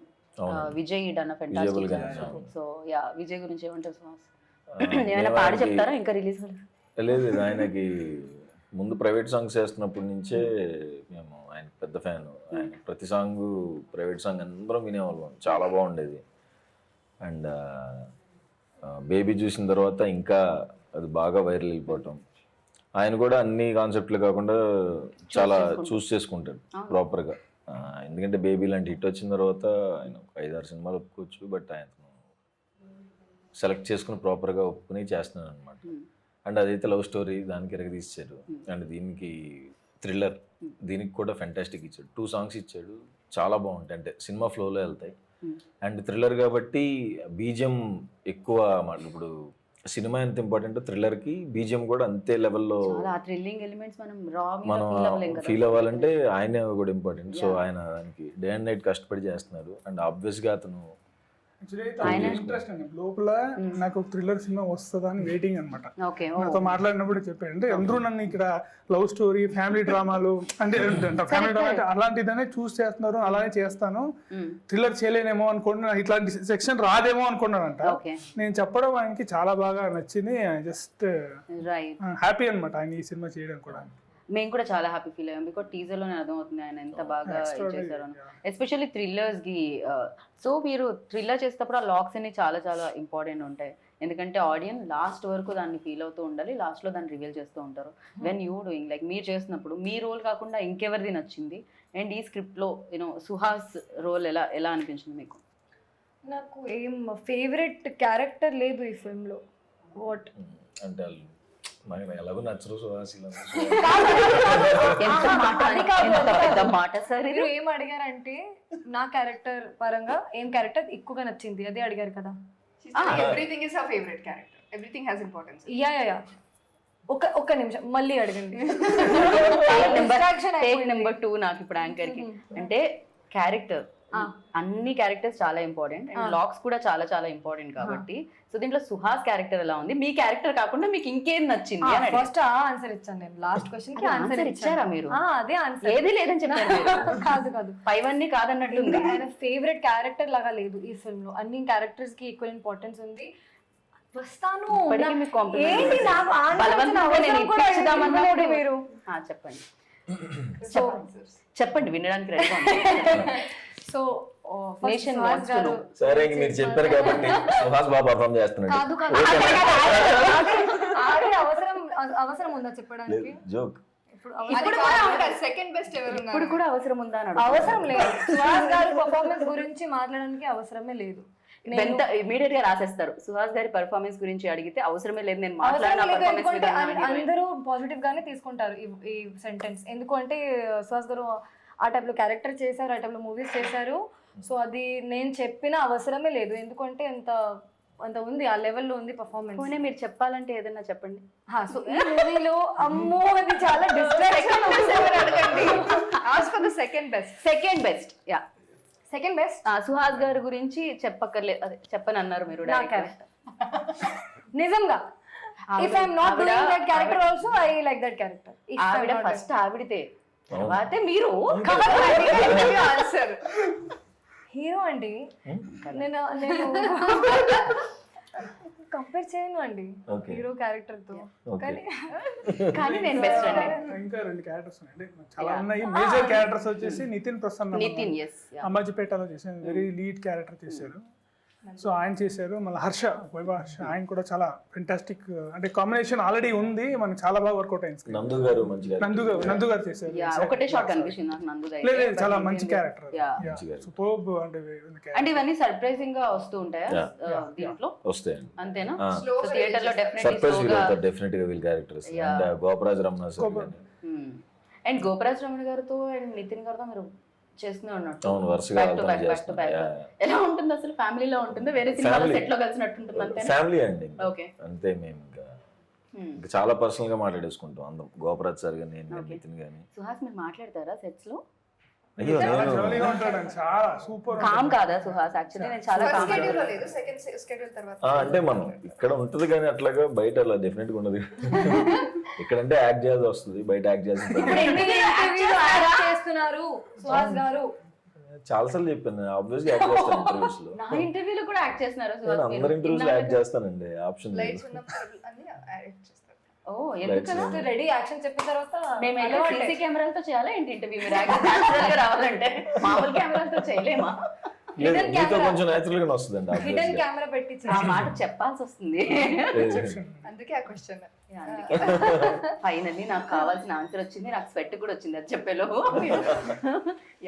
Vijay done a fantastic job. So yeah, Vijay గురించి ఏమంటారు సుహాస్? ఏమైనా పాడి చెప్తారా ఇంకా రిలీజ్? లేదు, ఆయనకి ముందు ప్రైవేట్ సాంగ్స్ చేస్తున్నప్పటి నుంచే మేము ఆయన పెద్ద ఫ్యాన్. ఆయన ప్రతి సాంగ్ ప్రైవేట్ సాంగ్ అందరం వినేవాళ్ళం, చాలా బాగుండేది. అండ్ బేబీ చూసిన తర్వాత ఇంకా అది బాగా వైరల్ అయిపోవటం. ఆయన కూడా అన్ని కాన్సెప్ట్లు కాకుండా చాలా చూస్ చేసుకుంటాడు ప్రాపర్గా. ఎందుకంటే బేబీ లాంటి హిట్ వచ్చిన తర్వాత ఆయన 5-6 సినిమాలు ఒప్పుకోవచ్చు, బట్ ఆయన సెలెక్ట్ చేసుకుని ప్రాపర్గా ఒప్పుకుని చేస్తున్నాను అనమాట. అండ్ అదైతే లవ్ స్టోరీ, దానికి ఎరగదీశాడు. అండ్ దీనికి థ్రిల్లర్, దీనికి కూడా ఫెంటాస్టిక్ ఇచ్చాడు. 2 సాంగ్స్ ఇచ్చాడు, చాలా బాగుంటాయి, అంటే సినిమా ఫ్లోలో వెళ్తాయి. అండ్ థ్రిల్లర్ కాబట్టి బీజిఎం ఎక్కువ. ఇప్పుడు సినిమా ఎంత ఇంపార్టెంట్, థ్రిల్లర్కి బీజిఎం కూడా అంతే లెవెల్లో మనం ఫీల్ అవ్వాలంటే ఆయనే కూడా ఇంపార్టెంట్. సో ఆయన దానికి డే అండ్ నైట్ కష్టపడి చేస్తున్నారు. అండ్ ఆబ్వియస్గా అతను ఇంట్రెస్ట్ అండి లోపల. నాకు ఒక థ్రిల్లర్ సినిమా వస్తుందా అని వెయిటింగ్ అనమాట. నాతో మాట్లాడినప్పుడు చెప్పాడు, అంటే అందరూ నన్ను ఇక్కడ లవ్ స్టోరీ, ఫ్యామిలీ డ్రామాలు అంటే ఫ్యామిలీ డ్రామా అలాంటిదనే చూస్ చేస్తున్నారు, అలానే చేస్తాను, థ్రిల్లర్ చేయలేనేమో అనుకున్నాను, ఇట్లాంటి సెక్షన్ రాదేమో అనుకున్నానంట. నేను చెప్పడం ఆయనకి చాలా బాగా నచ్చింది. జస్ట్ హ్యాపీ అనమాట ఆయన ఈ సినిమా చేయడం కూడా. మేము కూడా చాలా హ్యాపీ ఫీల్ అయ్యాం, బికాజ్ టీజర్ లోనే అర్థమవుతుంది ఆయన ఎంత బాగా చేశారు, ఎస్పెషల్లీ థ్రిల్లర్స్ కి. సో మీరు థ్రిల్లర్ చేసేటప్పుడు ఆ లాక్స్ అన్ని చాలా చాలా ఇంపార్టెంట్ ఉంటాయి, ఎందుకంటే ఆడియన్స్ లాస్ట్ వరకు దాన్ని ఫీల్ అవుతూ ఉండాలి, లాస్ట్ లో దాన్ని రివీల్ చేస్తూ ఉంటారు. వెన్ యూ డూయింగ్ లైక్ మీరు చేసినప్పుడు మీ రోల్ కాకుండా ఇంకెవరిది నచ్చింది? అండ్ ఈ స్క్రిప్ట్ లో యూనో సుహాస్ రోల్ ఎలా అనిపించింది మీకు? నాకు ఏం ఫేవరెట్ క్యారెక్టర్ లేదు ఈ ఫిల్మ్ లో. వాట్ అంటే ఎలాగో నచ్చరు సుహాస్. మీరు ఏం అడిగారంటే నా క్యారెక్టర్ పరంగా ఏం క్యారెక్టర్ ఎక్కువగా నచ్చింది అదే అడిగారు కదా. Everything is her favourite character, everything has importance. Yeah ఒక్క నిమిషం మళ్ళీ అడగండి. టేక్ నెంబర్ 2 నాకు ఇప్పుడు యాంకర్ కి అంటే క్యారెక్టర్, అన్ని క్యారెక్టర్స్ చాలా ఇంపార్టెంట్ అండ్ లాక్స్ కూడా చాలా చాలా ఇంపార్టెంట్ కాబట్టి. సో దీంట్లో సుహాస్ క్యారెక్టర్ ఎలా ఉంది, మీ క్యారెక్టర్ కాకుండా మీకు ఇంకేం నచ్చింది? ఫస్ట్ ఆన్సర్ ఇచ్చాను నేను, లాస్ట్ క్వశ్చన్ కి ఆన్సర్ ఇచ్చారా మీరు? అదే ఆన్సర్, ఏది లేదని చెప్పారు. కాదు పైవన్నీ కాదన్నట్టుంది. ఆయన ఫేవరెట్ క్యారెక్టర్ లాగా లేదు ఈ ఫిల్మ్ లో, అన్ని క్యారెక్టర్స్ కి ఈక్వల్ ఇంపార్టెన్స్ ఉంది. వస్తాను మీరు చెప్పండి వినడానికి రెడీగా. సో సరే మీరు చెప్పారు కాబట్టి సుహాస్ బాగా పర్ఫార్మ్ చేస్తున్నాడు. అవసరం ఉందా చెప్పడానికి? జోక్. సెకండ్ బెస్ట్ ఎవరు ఇప్పుడు కూడా అవసరం ఉందా? అవసరం లేదు. సుహాస్ గారి పర్ఫార్మెన్స్ గురించి మాట్లాడడానికి అవసరమే లేదు. ఇమీడియట్ గా రాసేస్తారు సుహాస్ గారి పర్ఫార్మెన్స్ గురించి అడిగితే అవసరమే లేదు నేను మాట్లాడిన. అందరూ పాజిటివ్ గానే తీసుకుంటారు ఈ సెంటెన్స్, ఎందుకంటే సుహాస్ గారు ఆ టైప్ లో క్యారెక్టర్ చేశారు, ఆ టైప్ లో మూవీస్ చేశారు. సో అది నేను చెప్పిన అవసరమే లేదు, ఎందుకంటే అంత ఉంది, ఆ లెవెల్లో ఉంది పర్ఫార్మెన్స్. మీరు చెప్పాలంటే ఏదైనా చెప్పండి. సో ఈ మూవీలో అమ్మో అది చాలా distraction. Second best yeah Suhas గారి గురించి చెప్పక్కర్లేదు, అదే చెప్పని అన్నారు మీరు. నిజంగా if I'm not doing that character also I like that character. ఆవిడ ఫస్ట్ ఆవిడతే, తర్వాతే మీరు హీరో అండి. నేను కంపేర్ చేయను అండి హీరో క్యారెక్టర్ తో, కానీ నేను బెస్ట్ అండి. ఇంకా 2 క్యారెక్టర్స్ ఉన్నాయి, చాలా ఉన్నాయి. మేజర్ క్యారెక్టర్స్ వచ్చేసి నితిన్ ప్రసన్న, అంబాజీపేటలో చేశారు, వెరీ లీడ్ క్యారెక్టర్ చేశారు. సో ఆయన చేశారు. మళ్ళీ వైభవ్ హర్ష ఆయన కూడా చాలా ఫెంటాస్టిక్, అంటే కాంబినేషన్ ఆల్రెడీ ఉంది, మనకు చాలా బాగా వర్కౌట్ అయింది. నందు గారు చేశారు. ఒకటే షాట్ కనిపించింది నాకు నందు గారు. లేదు చాలా మంచి క్యారెక్టర్, సూపర్బ్. అంటే ఇవన్నీ సర్ప్రైజింగ్ గా వస్తూ ఉంటాయా దీంట్లో? వస్తాయి అంతేనా? థియేటర్ లో డెఫినెట్ గా వీళ్ళ characters. And Gopraj Ramana and Gopraj Ramana గారితో అండ్ నితిన్ గారితో మీరు చేస్తూనే ఉన్నట్టు అవును, వరుసగా బ్యాక్ టు బ్యాక్ టు చేస్తున్నాం. బ్యాక్. ఎలా ఉంటుంది అసలు? ఫ్యామిలీలో ఉంటుందా, వేరే సినిమాలో సెట్ లో కలిసినట్టు ఉంటుంది అంతే? ఫ్యామిలీ అండి, ఓకే. అంతే. మేము ఇంకా చాలా పర్సనల్ గా మాట్లాడేసుకుంటాం అందరం, గోపరాజ్ సార్ గాని నేను Okay. నితిన్ గాని. సుహాస్ మీరు మాట్లాడతారా సెట్స్ లో? అయ్యో చాలా నేను jolly గా ఉంటాడు ఆయన, చాలా సూపర్ కామ్ కాదా సుహాస్? యాక్చువల్లీ నేను చాలా ఫస్ట్ కామ్. షెడ్యూల్ లో లేదు, సెకండ్ షెడ్యూల్ తర్వాత అంటే మనం ఇక్కడ ఉంటది కానీ అట్లాగా బయట అలా డెఫినెట్ గా ఉండదు. ఇక్కడంటే యాక్ట్ చేయాల్సి వస్తుంది, బయట యాక్ట్ చేయాల్సి ఇప్పుడు ఎన్ని ఇంటర్వ్యూలు యాక్ట్ చేస్తున్నారు సుహాస్ గారు? చాలా సార్లు చెప్పాను, ఆబ్వియస్ గా యాక్ట్ చేస్తాను ఇంటర్వ్యూస్ లో. నా ఇంటర్వ్యూలో కూడా యాక్ట్ చేస్తున్నారు నేను సుహాస్ అందరి మీరు. ఇంటర్వ్యూస్ లో యాక్ట్ చేస్తానండి, ఆప్షన్ లేదు. లైట్స్ ఉన్నప్పుడు అన్ని యాడ్ చేస్తారు. ఓ ఎందుకలా? రెడీ యాక్షన్ చెప్పిన తర్వాత మేము అలవాటే. సీసీ కెమెరాలతో చేయాలా ఏంటి ఇంటర్వ్యూ? మీరు న్యాచురల్ గా రావాలంటే మామూలు కెమెరాలతో చేయలేమా? లేదు, Hidden మీతో camera. కొంచెం న్యాచురల్ గానే వస్తుందండి obvious హిడెన్ గా. కెమెరా పెట్టి ఆ మాట చెప్పాల్సి వస్తుంది. అందుకే ఆ క్వశ్చన్. ఫైనల్లీ నాకు కావాల్సిన ఆన్సర్ వచ్చింది, నాకు స్వెట్ కూడా వచ్చింది అది చెప్పేలోపు.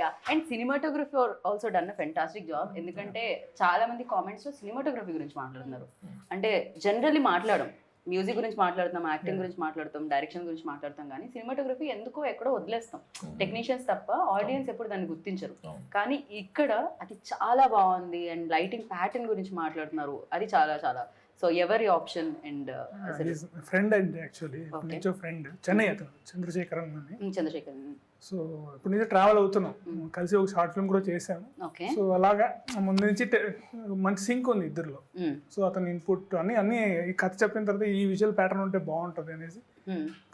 Yeah, and cinematography also done a fantastic job. ఎందుకంటే చాలా మంది కామెంట్స్ లో సినిమాటోగ్రఫీ గురించి మాట్లాడుతున్నారు. అంటే జనరల్లీ మాట్లాడడం, మ్యూజిక్ గురించి మాట్లాడుతాం, యాక్టింగ్ గురించి మాట్లాడతాం, డైరెక్షన్ గురించి మాట్లాడతాం, కానీ సినిమాటోగ్రఫీ ఎందుకో ఎక్కడో వదిలేస్తాం. టెక్నీషియన్స్ తప్ప ఆడియన్స్ ఎప్పుడు దాన్ని గుర్తించరు. కానీ ఇక్కడ అది చాలా బాగుంది. అండ్ లైటింగ్ ప్యాటర్న్ గురించి మాట్లాడుతున్నారు, అది చాలా చాలా. సో ఎవరి ఆప్షన్? అండ్ ఫ్రెండ్ అండి, యాక్చువల్లీ Okay. నుంచో ఫ్రెండ్, చెన్నై అతను చంద్రశేఖరన్ అని. చంద్రశేఖర్. సో ఇప్పుడు నుంచి ట్రావెల్ అవుతున్నాం, కలిసి ఒక షార్ట్ ఫిల్మ్ కూడా చేసాము. ఓకే. సో అలాగా ముందు నుంచి మంచి సింక్ ఉంది ఇద్దరిలో. సో అతని ఇన్పుట్ అన్ని ఈ కథ చెప్పిన తర్వాత ఈ విజువల్ ప్యాటర్న్ ఉంటే బాగుంటుంది అనేసి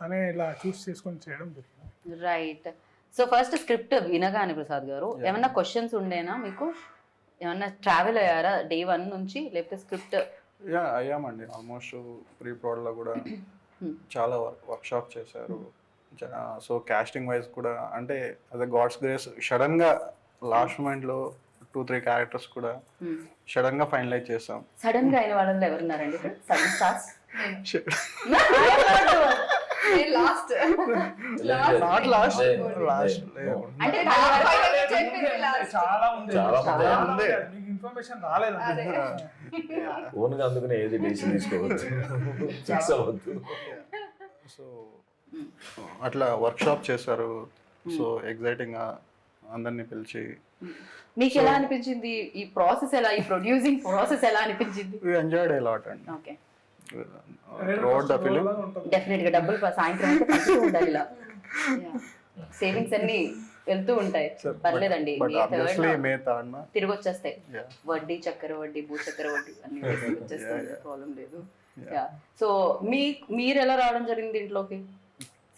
తనే ఇలా చూస్ చేసుకొని చేయడం జరిగింది. రైట్. సో ఫస్ట్ స్క్రిప్ట్ వినగానే ప్రసాద్ గారు ఏమన్నా క్వశ్చన్స్ ఉండేనా మీకు? ఏమన్నా ట్రావెల్ అయ్యారా డే 1 నుంచి, లేకపోతే స్క్రిప్ట్? యా అయ్యామండి, ఆల్మోస్ట్ ప్రీ ప్రోడ్ లో కూడా చాలా వర్క్షాప్ చేశారు. సో కాస్టింగ్ వైజ్ కూడా అంటే అదే గాడ్స్ గ్రేస్ సడన్ గా లాస్ట్ మూమెంట్ లో 2-3 క్యారెక్టర్స్ కూడా సడన్ గా ఫైనలైజ్ చేసాం. సడన్ గా అయిన వాళ్ళలో ఎవరున్నారండి ఇక్కడ? Sudden stars? Last not lost last అంటే చాలా ఉంది, చాలా ఉంది. చాలా ఉంది. మీకు ఇన్ఫర్మేషన్ రాలేదండి. ఓన్ గా అందుకనే ఏది డెసిషన్ తీసుకోవచ్చు, ఫిక్స్ అవ్వద్దు. సో అట్లా వర్క్షాప్ చేశారు. సో ఎగ్జైటింగ్ గా అందరినీ పిలిచి మీకు ఎలా అనిపించింది ఈ ప్రాసెస్? ఎలా, ఈ ప్రొడ్యూసింగ్ ప్రాసెస్ ఎలా అనిపించింది? we enjoyed a lot and okay. throughout the film definite గా డబ్బులు సాయంత్రం అయితే పంచుతూ ఉండాలి ఇలా. సేవింగ్స్ అన్ని వెళ్తూ ఉంటాయి. పర్లేదండి, but obviously మే తాడ్న తిరిగి వచ్చేస్తాయి. yeah వడ్డీ, చక్కెర వడ్డీ, భూ చక్కెర వడ్డీ అన్ని వేసి వచ్చేస్తాయి, Yeah. ప్రాబ్లం లేదు. సో మీరు ఎలా రావడం జరిగింది ఇంట్లోకి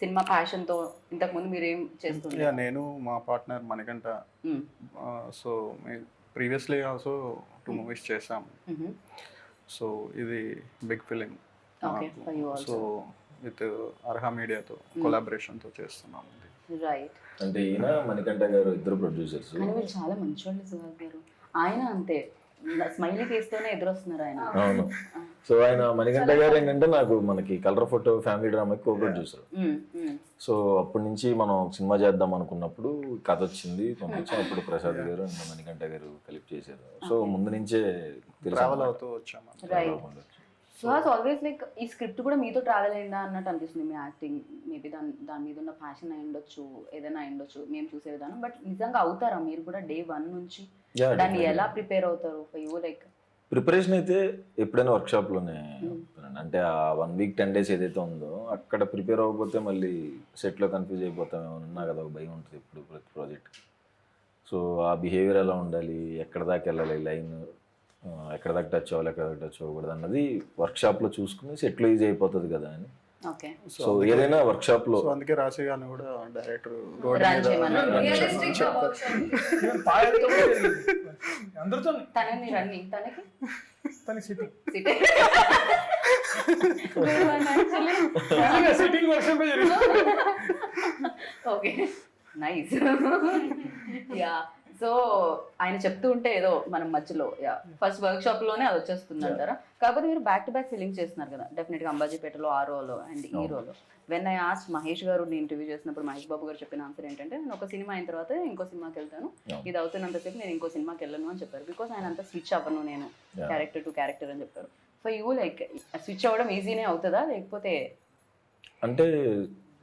సినిమా ప్యాషన్ తో? ఇంతకు ముందు మీరు ఏం చేస్తుండే? నేను మా partner Manikanta so previously also 2 movies చేసాం. సో ఇది big film. Okay, for you also. So with Arha మీడియాతో కొలాబరేషన్తో చేస్తున్నాం. రైట్. అంటే ఈయన మణికంఠ గారు ఇద్దరు ప్రొడ్యూసర్స్. కానీ మీరు చాలా మంచోళ్ళు సుహాస్ గారు. ఆయన అంతే స్మైలీ ఫేస్ తోనే ఎదురొస్తున్నారు ఆయన. అవును. సో ఆయన మణికంఠ గారు ఏంటంటే నాకు మనకి కలర్ ఫోటో ఫ్యామిలీ డ్రామాకి కో ప్రొడ్యూసర్. సో అప్పటి నుంచి మనం సినిమా చేద్దాం అనుకున్నప్పుడు కథ వచ్చింది, పంపించాం. అప్పుడు ప్రసాద్ గారు అండ్ మణికంఠ గారు కలిపి చేశారు. సో ముందు నుంచే ట్రావెల్ అవుతూ వచ్చాము. రైట్. సుహాస్ ఆల్వేస్ లైక్ ఈ స్క్రిప్ట్ కూడా మీతో ట్రావెల్ అయిందా అన్నట్టు అనిపిస్తుంది. మీ యాక్టింగ్ మేబీ దాని మీద ఉన్న ప్యాషన్ అయి ఉండొచ్చు, ఏదైనా అయి ఉండొచ్చు మేము చూసే విధానం. బట్ నిజంగా అవుతారా మీరు కూడా డే 1 నుంచి? దాన్ని ఎలా ప్రిపేర్ అవుతారు? ఫర్ యూ లైక్ ప్రిపరేషన్ అయితే ఎప్పుడైనా వర్క్షాప్ లోనే అంటే ఆ 1 వీక్ 10 days ఏదైతే ఉందో అక్కడ ప్రిపేర్ అవ్వకపోతే మళ్ళీ సెట్ లో కన్ఫ్యూజ్ అయిపోతామేమో ఉన్నా కదా, ఒక భయం ఉంటుంది ఇప్పుడు ప్రతి ప్రాజెక్ట్. సో ఆ బిహేవియర్ ఎలా ఉండాలి, ఎక్కడ దాకా వెళ్ళాలి, లైన్ ఎక్కడ దాకా టచ్ అవ్వాలి, ఎక్కడ దాకా టచ్ అవ్వకూడదు అన్నది వర్క్షాప్ లో చూసుకుని సెట్ లో ఈజీ అయిపోతుంది కదా అని. ఓకే. సో ఏదైనా వర్క్షాప్ లో సో అందుకే రాశి గారిని కూడా డైరెక్టర్ రోడ్ Run మీద చేయమన్నారు. రియలిస్టిక్ గా వర్క్షాప్ Even పాయలతో కూడా జరిగింది. అందరితో తనని రన్నింగ్, తనకి తన సిట్టింగ్ యాక్చువల్లీ సిట్టింగ్ వర్షన్ జరిగింది. Okay, nice. యా. సో ఆయన చెప్తూ ఉంటే ఏదో మనం మధ్యలో ఫస్ట్ వర్క్ షాప్ లోనే అది వచ్చేస్తుంది అంటారా? కాకపోతే మీరు బ్యాక్ టు బ్యాక్ ఫిలింగ్ చేస్తున్నారు కదా, డెఫినెట్ గా అంబాజీపేటలో ఆ రోలో అండ్ ఈ రోలో. వెన్ ఐ ఆస్ట్ మహేష్ గారు ఇంటర్వ్యూ చేసినప్పుడు మహేష్ బాబు గారు చెప్పిన ఆన్సర్ ఏంటంటే, నేను ఒక సినిమా అయిన తర్వాత ఇంకో సినిమాకి వెళ్తాను, ఇది అవుతున్నంతసేపు నేను ఇంకో సినిమాకి వెళ్ళను అని చెప్పారు. బికాస్ ఆయన అంతా స్విచ్ అవ్వను నేను క్యారెక్టర్ టు క్యారెక్టర్ అని చెప్పారు. సో యూ లైక్ స్విచ్ అవ్వడం ఈజీనే అవుతుందా లేకపోతే? అంటే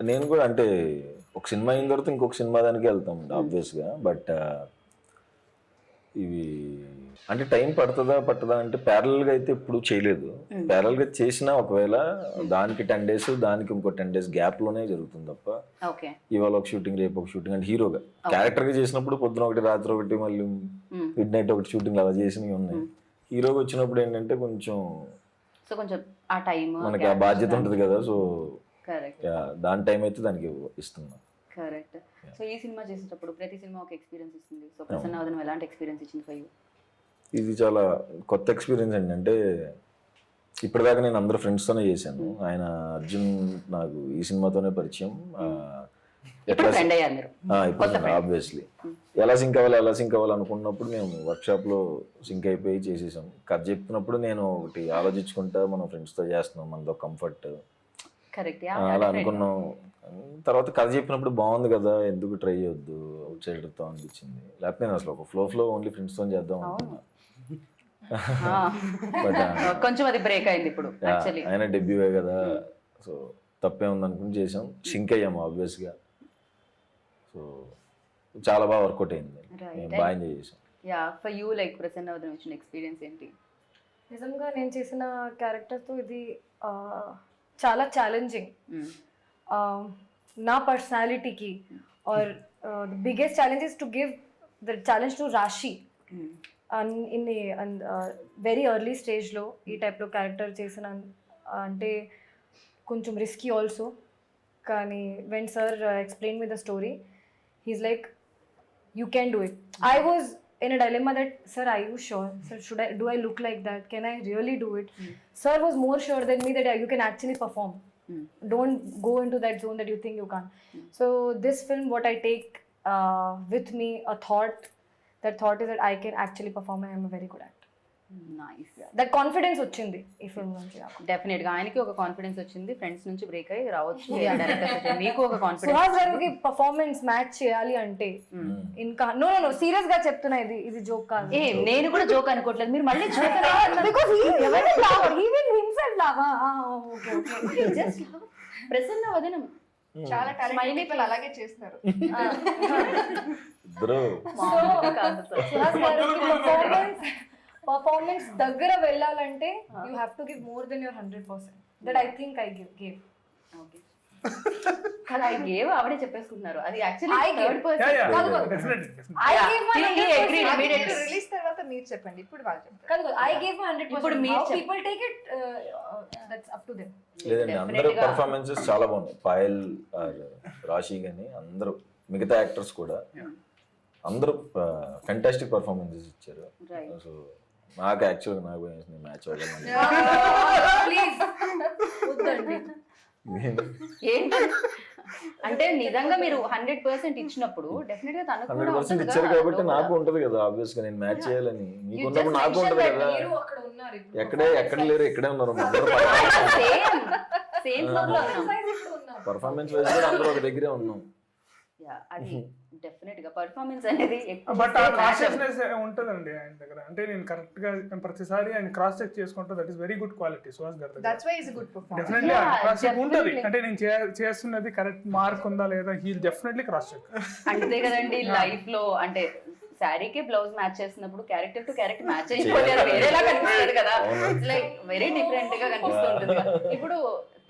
నేను కూడా అంటే ఒక సినిమా అయిన తర్వాత ఇంకొక సినిమా దానికి వెళ్తాం ఆబ్వియస్గా. బట్ ఇవి అంటే టైం పట్టదా అంటే ప్యారల్గా అయితే ఎప్పుడు చేయలేదు. ప్యారల్గా చేసినా ఒకవేళ దానికి 10 days దానికి ఇంకో 10 days గ్యాప్లోనే జరుగుతుంది తప్ప ఓకే. ఇవాళ ఒక షూటింగ్ రేపు ఒక షూటింగ్ అంటే హీరోగా క్యారెక్టర్గా చేసినప్పుడు పొద్దున ఒకటి రాత్రి ఒకటి మళ్ళీ మిడ్ నైట్ ఒకటి షూటింగ్ అలా చేసినవి ఉన్నాయి. హీరోగా వచ్చినప్పుడు ఏంటంటే కొంచెం సో కొంచెం ఆ టైం మనకి ఆ బాధ్యత ఉంటుంది కదా. సో కరెక్ట్ దాని టైం అయితే దానికి ఇస్తున్నా. కరెక్ట్. సో ఈ సినిమా చేసేటప్పుడు ప్రతి సినిమా ఒక ఎక్స్పీరియన్స్ ఇస్తుంది. సో ప్రసన్నవదనం ఎలాంటి ఎక్స్పీరియన్స్ ఇచ్చింది ఫర్ యూ? ఇది చాలా కొత్త ఎక్స్పీరియన్స్ అండి. అంటే ఇప్పటిదాకా నేను అందరు ఫ్రెండ్స్తోనే చేశాను. ఆయన అర్జున్ నాకు ఈ సినిమాతోనే పరిచయం. ఇప్పుడు ఫ్రెండ్ అయ్యారు మీరు? ఇప్పుడు ఆబ్వియస్లీ ఎలా సింక్ అవ్వాలి అనుకున్నప్పుడు మేము వర్క్షాప్లో సింక్ అయిపోయి చేసేసాం. కథ చెప్తున్నప్పుడు నేను ఒకటి ఆలోచించుకుంటా మనం ఫ్రెండ్స్తో చేస్తున్నాం, మనతో కంఫర్ట్ కరెక్ట్ అలా అనుకున్నాం. తర్వాత కథ చెప్పినప్పుడు బాగుంది కదా, ఎందుకు ట్రై చేయొద్దు అవుట్ సైడర్తో అనిపించింది. లేకపోతే నేను అసలు ఒక ఫ్లో ఓన్లీ ఫ్రెండ్స్తో చేద్దాం అనుకున్నా. బట్ కొంచెం అది బ్రేక్ అయింది ఇప్పుడు యాక్చువల్లీ. ఆయన డెబ్యూవే కదా, సో తప్పే ఉంది అనుకుని చేసాం. సింక్ అయ్యాము ఆబ్వియస్గా. సో చాలా బాగా వర్కౌట్ అయింది, బాగా ఎంజాయ్ చేసాం. యా ఫర్ యూ లైక్ ప్రసన్నవదనం వచ్చిన ఎక్స్పీరియన్స్ ఏంటి? నిజంగా నేను చేసిన క్యారెక్టర్తో ఇది చాలా ఛాలెంజింగ్ నా పర్సనాలిటీకి. Or the biggest challenge is to give the challenge to Rashi. In very early స్టేజ్లో ఈ టైప్లో క్యారెక్టర్ చేసిన అంటే కొంచెం రిస్కీ ఆల్సో. కానీ when sir explain me the story, he's like you can do it. I was in a dilemma that, sir, are you sure? Sir, do I look like that? Can I really do it? Sir was more sure than me that you can actually perform. Don't go into that zone that you think you can't. So this film, what I take with me, a thought, that thought is that I can actually perform and I'm a very good actor. Nice. That confidence వచ్చింది ఈ film నుంచి నాకు. Definite గా ఆయనకి ఒక confidence వచ్చింది, friends నుంచి break అయ్యి రావచ్చు. మీకు ఒక కాన్ఫిడెన్స్. సుహాస్ గారికి పర్ఫార్మెన్స్ మ్యాచ్ చేయాలి అంటే ఇంకా నో సీరియస్ గా చెప్తున్నా, ఇది జోక్ కాదు. ఏ నేను కూడా జోక్ అనుకోవట్లేదు, మీరు మళ్ళీ joke because he will himself laugh. Okay. Just ప్రసన్నవదనం చాలా టాలెంటెడ్ పీపుల్ అలాగే చేస్తారు. పర్ఫార్మెన్స్ దగ్గర వెళ్ళాలంటే you have to give more than your 100%. That I think I gave. కదా ఐ గేవ్ ఆవిడే చెప్పేసుకుంటున్నారు. అది actually I gave. Third person. I gave my 100%. Release తర్వాత మీరు చెప్పండి, ఇప్పుడు వాళ్ళు చెప్తారు. కాదు I gave my 100%. ఇప్పుడు మీరు How people take it, that's up to them. లేదండి, అందరూ పర్ఫార్మెన్సెస్ చాలా బాగున్నాయి. పాయల్ రాశి కానీ అందరూ మిగతా యాక్టర్స్ కూడా అందరూ ఫెంటాస్టిక్ పర్ఫార్మెన్సెస్ ఇచ్చారు. సో నాకు యాక్చువల్గా నాకు మ్యాచ్ అవ్వడం Please. వద్దండి. ఏంటి అంటే నిజంగా మీరు 100% ఇచ్చినప్పుడు డెఫినెట్ గా తనకు కూడా 100% ఇచ్చారు కాబట్టి నాకు ఉంటది కదా ఆబ్వియస్ గా నేను మ్యాచ్ చేయాలని. మీకు ఉన్నప్పుడు నాకు ఉంటది కదా. మీరు అక్కడ ఉన్నారు ఇప్పుడు. ఎక్కడ లేరు, ఇక్కడే ఉన్నారు. సేమ్ ఫ్లోర్ లో ఉన్నాం. పర్ఫార్మెన్స్ వైజ్ కూడా అందరూ ఒక దగ్గరే ఉన్నాం. యా అది డెఫినెట్ గా పర్ఫార్మెన్స్ అనేది బట్ ఆ కాన్షియస్నెస్ ఉంటుందండి ఆయన దగ్గర. అంటే నేను కరెక్ట్ గా ప్రతిసారి ఆయన క్రాస్ చెక్ చేసుకుంటా. That is very good quality Suhas గారి దగ్గర. That's why is good performance. Definitely cross check ఉంటుంది. అంటే నేను చేస్తున్నది కరెక్ట్ మార్క్ ఉందా లేదా, హీ డెఫినెట్లీ క్రాస్ చెక్. అంతే కదండి లైఫ్ లో. అంటే శారీకి బ్లౌజ్ మ్యాచ్ చేసినప్పుడు క్యారెక్టర్ టు క్యారెక్టర్ మ్యాచ్ అయిపోతే వేరేలా కనిపిస్తుంది కదా. లైక్ వెరీ డిఫరెంట్ గా కనిపిస్తూ ఉంటుంది. ఇప్పుడు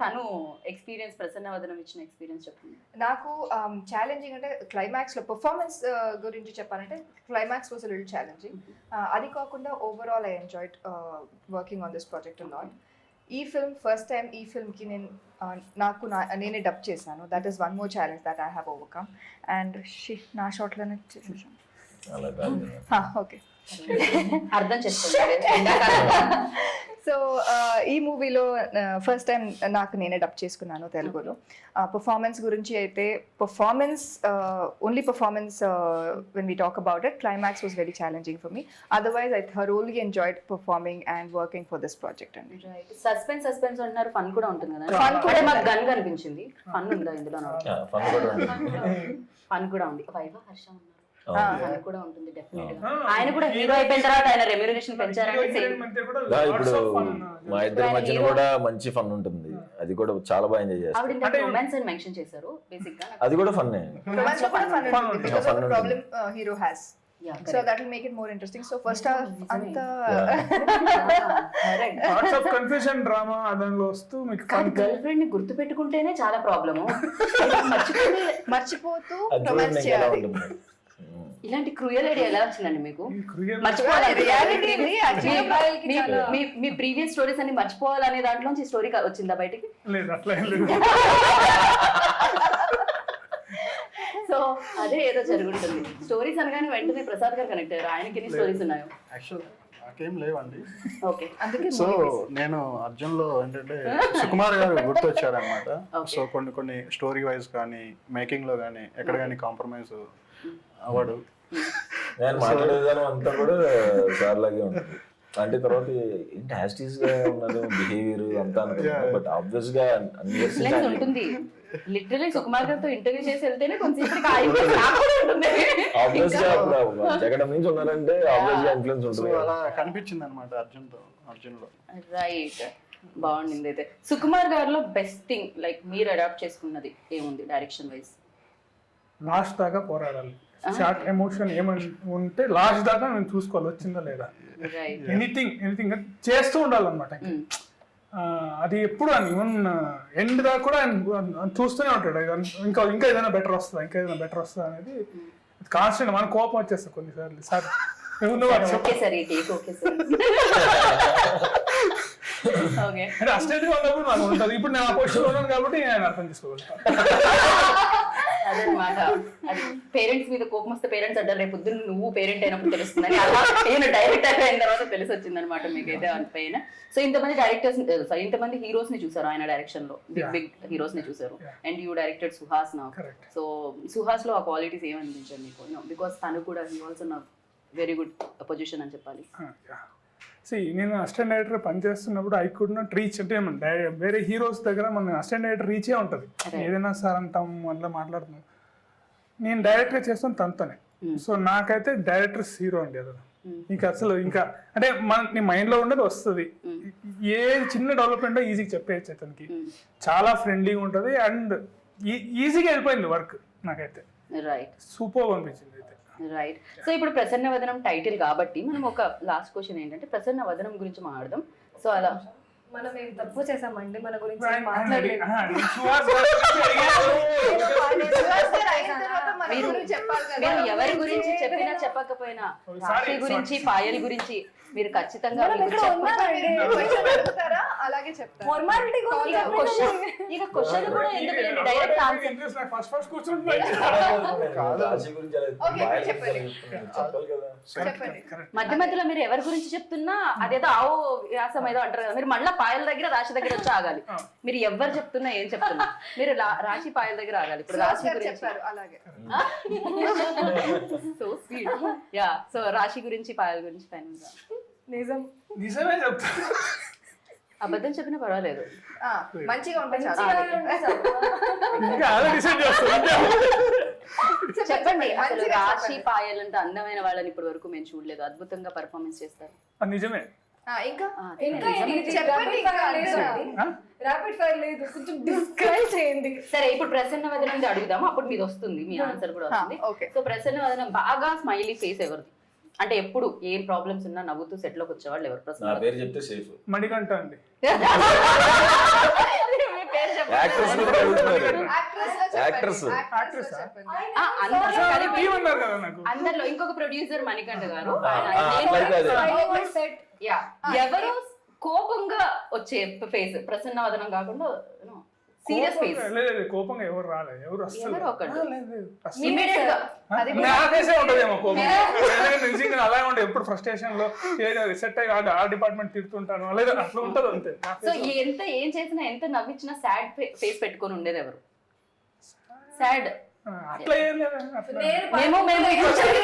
తను ఎక్స్పీరియన్స్ ప్రసన్నవదనం ఇచ్చిన ఎక్స్పీరియన్స్ చెప్పండి. నాకు ఛాలెంజింగ్ అంటే క్లైమాక్స్లో పర్ఫార్మెన్స్ గురించి చెప్పాలంటే క్లైమాక్స్ వాజ్ లిటిల్ ఛాలెంజింగ్. అది కాకుండా overall I enjoyed working on this project lot. ఈ ఫిల్మ్ ఫస్ట్ టైం ఈ ఫిల్మ్కి నేనే డబ్ చేశాను. That is one more challenge that I have overcome. And నా షార్ట్లోనే చేసేసాను. ఓకే, అర్థం చేసుకోండి. సో ఈ మూవీలో ఫస్ట్ టైం నేనే డబ్ చేసుకున్నాను తెలుగులో. పర్ఫార్మెన్స్ గురించి అయితే only performance when we talk about it, climax was very challenging for me. Otherwise I thoroughly enjoyed performing and working for this project అండి. సస్పెన్స్ అంటున్నారు, ఫన్ కూడా ఉంటుంది కదా. Fun కూడా మాకు గన్ కనిపించింది. ఫన్ ఉందా ఇందులో? ఫన్ కూడా ఉంది. ఫన్ కూడా ఉంది. వైవా హర్ష ఉన్నారు. అది కూడా ఉంటుంది డెఫినెట్ గా. ఆయన కూడా హీరో అయిపోయిన తర్వాత ఆయన రెమ్యూనరేషన్ పెంచారంటే సేమ్. ఇప్పుడు మా ఇద్దరి మధ్యన కూడా మంచి ఫన్ ఉంటుంది, అది కూడా చాలా బాగా ఎంజాయ్ చేస్తాం. ఆవిడ ఇంత రొమాన్స్ అని మెన్షన్ చేశారు బేసిక్ గా. అది కూడా ఫన్నే. Romance లో కూడా fun ఉంటుంది because of the ఉంటుంది. problem hero has. Yeah, So that will make it more interesting. So first half anta parts of confusion drama దానిలో వస్తూ మీకు గర్ల్ ఫ్రెండ్ ని గుర్తు పెట్టుకుంటేనే చాలా ప్రాబ్లము. మర్చిపోతూ అది romance చూడండి ఎలా చేయాలి. ఉంటుంది. ఇలాంటి క్రూయల్ ఐడియా ఎలా వచ్చిందండి మీకు? క్రియల్ మర్చిపోవాలి Reality ఇది actually మీ ప్రీవియస్ స్టోరీస్ అన్ని మర్చిపోవాలనే దాంట్లోంచి స్టోరీ వచ్చిందా బయటికి? లేదు అట్లా ఏం లేదు. సో అదే ఏదో జరుగుతుంది. స్టోరీస్ అనగానే వెంటనే ప్రసాద్ గారు కనెక్ట్ అయ్యారు. ఆయనకి ఎన్ని స్టోరీస్ ఉన్నాయో? యాక్చువల్ నాకేం లేవండి. ఓకే. అందుకే సో నేను అర్జున్లో ఏంటంటే సుకుమార్ గారు గుర్తొచ్చారనమాట. సో కొన్ని స్టోరీ వైజ్ కానీ మేకింగ్ లో కానీ ఎక్కడ కానీ కాంప్రమైజ్ అవ్వడు. నేను మాట్లాడే విధానం అంతా కూడా సార్ లాగే ఉంటుంది. అంటే తర్వాత ఏంటి హ్యాస్టీస్ గా ఉన్నారు బిహేవియర్ అంతా అనుకుంటున్నా, బట్ ఆబ్వియస్ గా అన్ని years ఇన్ఫ్లుయెన్స్ ఉంటుంది. లిటరలీ సుకుమార్ గారితో ఇంటర్వ్యూ చేసి వెళ్తేనే కొంచెం ఉంటుంది. ఆబ్వియస్ గా జగడం నుంచి ఉన్నారంటే ఆబ్వియస్ గా ఇన్ఫ్లుయెన్స్ సో ఉంటుంది. అలా కనిపించింది అనమాట అర్జున్లో. రైట్, బాగుంది. అయితే సుకుమార్ గారిలో బెస్ట్ థింగ్ లైక్ మీరు అడాప్ట్ చేసుకున్నది ఏముంది డైరెక్షన్ వైజ్? లాస్ట్ దాకా పోరాడాలి. షార్ట్ ఎమోషన్ ఏమని ఉంటే లాస్ట్ దాకా నేను చూసుకోవాలి వచ్చిందా లేదా. రైట్. ఎనీథింగ్ చేస్తూ ఉండాలన్నమాట. అది ఎప్పుడు అని ఈవెన్ ఎండ్ దాకా కూడా ఆయన చూస్తూనే ఉంటాడు. ఇంకా ఏదైనా బెటర్ వస్తుందా అనేది కాన్స్టెంట్. మన కోపం వచ్చేస్తుంది కొన్నిసార్లు. సార్ ఓకే సార్ ఈ టేక్ ఓకే సార్. ఓకే. అంటే అస్టేట్ ఉన్నప్పుడు నాకు ఉంటుంది. ఇప్పుడు నేను ఆ పొజిషన్ ఉన్నాను కాబట్టి నేను అర్థం చేసుకోగలుగుతాను. అదనమాట. అది పేరెంట్స్ మీద కోపం వస్తే పేరెంట్స్ అంటారు రేపు పొద్దున్న నువ్వు పేరెంట్ అయినప్పుడు తెలుస్తుందని. అలా నేను డైరెక్టర్ అయిన తర్వాత తెలిసి వచ్చింది అనమాట మీకైతే పైన. సో ఇంతమంది డైరెక్టర్స్ ఇంతమంది హీరోస్ ని చూసారు ఆయన డైరెక్షన్ లో, బిగ్ హీరోస్ ని చూసారు. అండ్ యూ డైరెక్టెడ్ సుహాస్ నా. సో సుహాస్ లో ఆ క్వాలిటీస్ ఏమనిపించారు మీకు? బికాస్ తను కూడా హీ ఆల్సో నా వెరీ గుడ్ పొజిషన్ అని చెప్పాలి. నేను అసిస్టెంట్ డైరెక్టర్ పనిచేస్తున్నప్పుడు ఐ కుడ్ నాట్ రీచ్. అంటే వేరే హీరోస్ దగ్గర మన అసిస్టెంట్ డైరెక్టర్ రీచే ఉంటుంది. ఏదైనా సార్ అంటాం అందులో మాట్లాడుతున్నాం. నేను డైరెక్టర్ చేస్తాను తనతోనే. సో నాకైతే డైరెక్టర్స్ హీరో అండి. అది ఇంకా అసలు అంటే నీ మైండ్లో ఉండేది వస్తుంది. ఏ చిన్న డెవలప్మెంట్ ఈజీగా చెప్పేయచ్చు అతనికి. చాలా ఫ్రెండ్లీగా ఉంటుంది అండ్ ఈజీగా వెళ్ళిపోయింది వర్క్. నాకైతే రైట్, సూపర్ అనిపించింది. రైట్. సో ఇప్పుడు ప్రసన్న వదనం టైటిల్ కాబట్టి మనం ఒక లాస్ట్ క్వశ్చన్ ఏంటంటే ప్రసన్న వదనం గురించి మాట్లాడదాం. సో అలా మనం ఏం తప్పు చేసామండి, మన గురించి ఏం మాట్లాడలేదు. మీరు ఎవరి గురించి చెప్పినా చెప్పకపోయినా రాశి గురించి పాయల్ గురించి మీరు ఖచ్చితంగా అలాగే చెప్తారు. ఫార్మాలిటీ ఇక క్వశ్చన్ కూడా ఎందుకు డైరెక్ట్ ఆన్సర్. మధ్య మధ్యలో మీరు ఎవరి గురించి చెప్తున్నా అదేదో ఆవో వ్యాసం ఏదో అంటారు కదా, మీరు మళ్ళీ పాయల దగ్గర రాశి దగ్గర వచ్చి ఆగాలి. మీరు ఎవరు చెప్తున్నా ఏం చెప్తున్నా మీరు రాశి పాయల దగ్గర ఆగాలి. ఇప్పుడు రాశి గురించి అలాగే సో స్వీట్. యా, సో రాశి గురించి పాయల గురించి ఫైనల్ గా నిజమే చెప్తా. అబద్ధం చెప్పినా పర్వాలేదు, మంచిగా ఉంటాయి. ఇంకా అదే డిసైడ్ చేస్తాను. చెప్పండి. అసలు రాశి పాయల్ అంటే అందమైన వాళ్ళని ఇప్పటి వరకు మేము చూడలేదు. అద్భుతంగా పర్ఫార్మెన్స్ చేస్తారు. నిజమే. ఇంకా ర్యాపిడ్ ఫైర్ లేదు, కొంచెం డిస్క్రైబ్ చేయండి. సరే, ఇప్పుడు ప్రసన్న వదనం అడుగుదాము, అప్పుడు మీది వస్తుంది, మీ ఆన్సర్ కూడా వస్తుంది. సో ప్రసన్న వదనం బాగా స్మైలీ ఫేస్ ఎవరిది? అంటే ఎప్పుడు ఏం ప్రాబ్లమ్స్ ఉన్నా నవ్వుతూ సెట్ లోకి వచ్చేవాళ్ళు ఎవరు? నా పేరు చెప్తే సేఫ్. మణికంఠ అండి. అందరిలో ఇంకొక ప్రొడ్యూసర్ మణికంఠ గారు. ఎవరు కోపంగా వచ్చే ఫేస్ ప్రసన్న వదనం కాకుండా సీరియస్ ఫేస్? కోపంగా ఎవరు రాలేదు. ఎవరు ఎవరు ఒకళ్ళు ఇమీడియట్ గా ఉంటదేమో కోపం. నిజంగా అలాగే ఉంటే ఎప్పుడు ఫ్రస్ట్రేషన్ లో సెట్ అయ్యి ఆ డిపార్ట్మెంట్ తిడుతుంటాను లేదా అట్లా ఉంటది అంతే. సో ఏం చేసినా ఎంత నవ్వించినా సాడ్ ఫేస్ పెట్టుకొని ఉండేది ఎవరు? సాడ్ అట్లా ఏం లేదు అట్లా. మేము ఈ question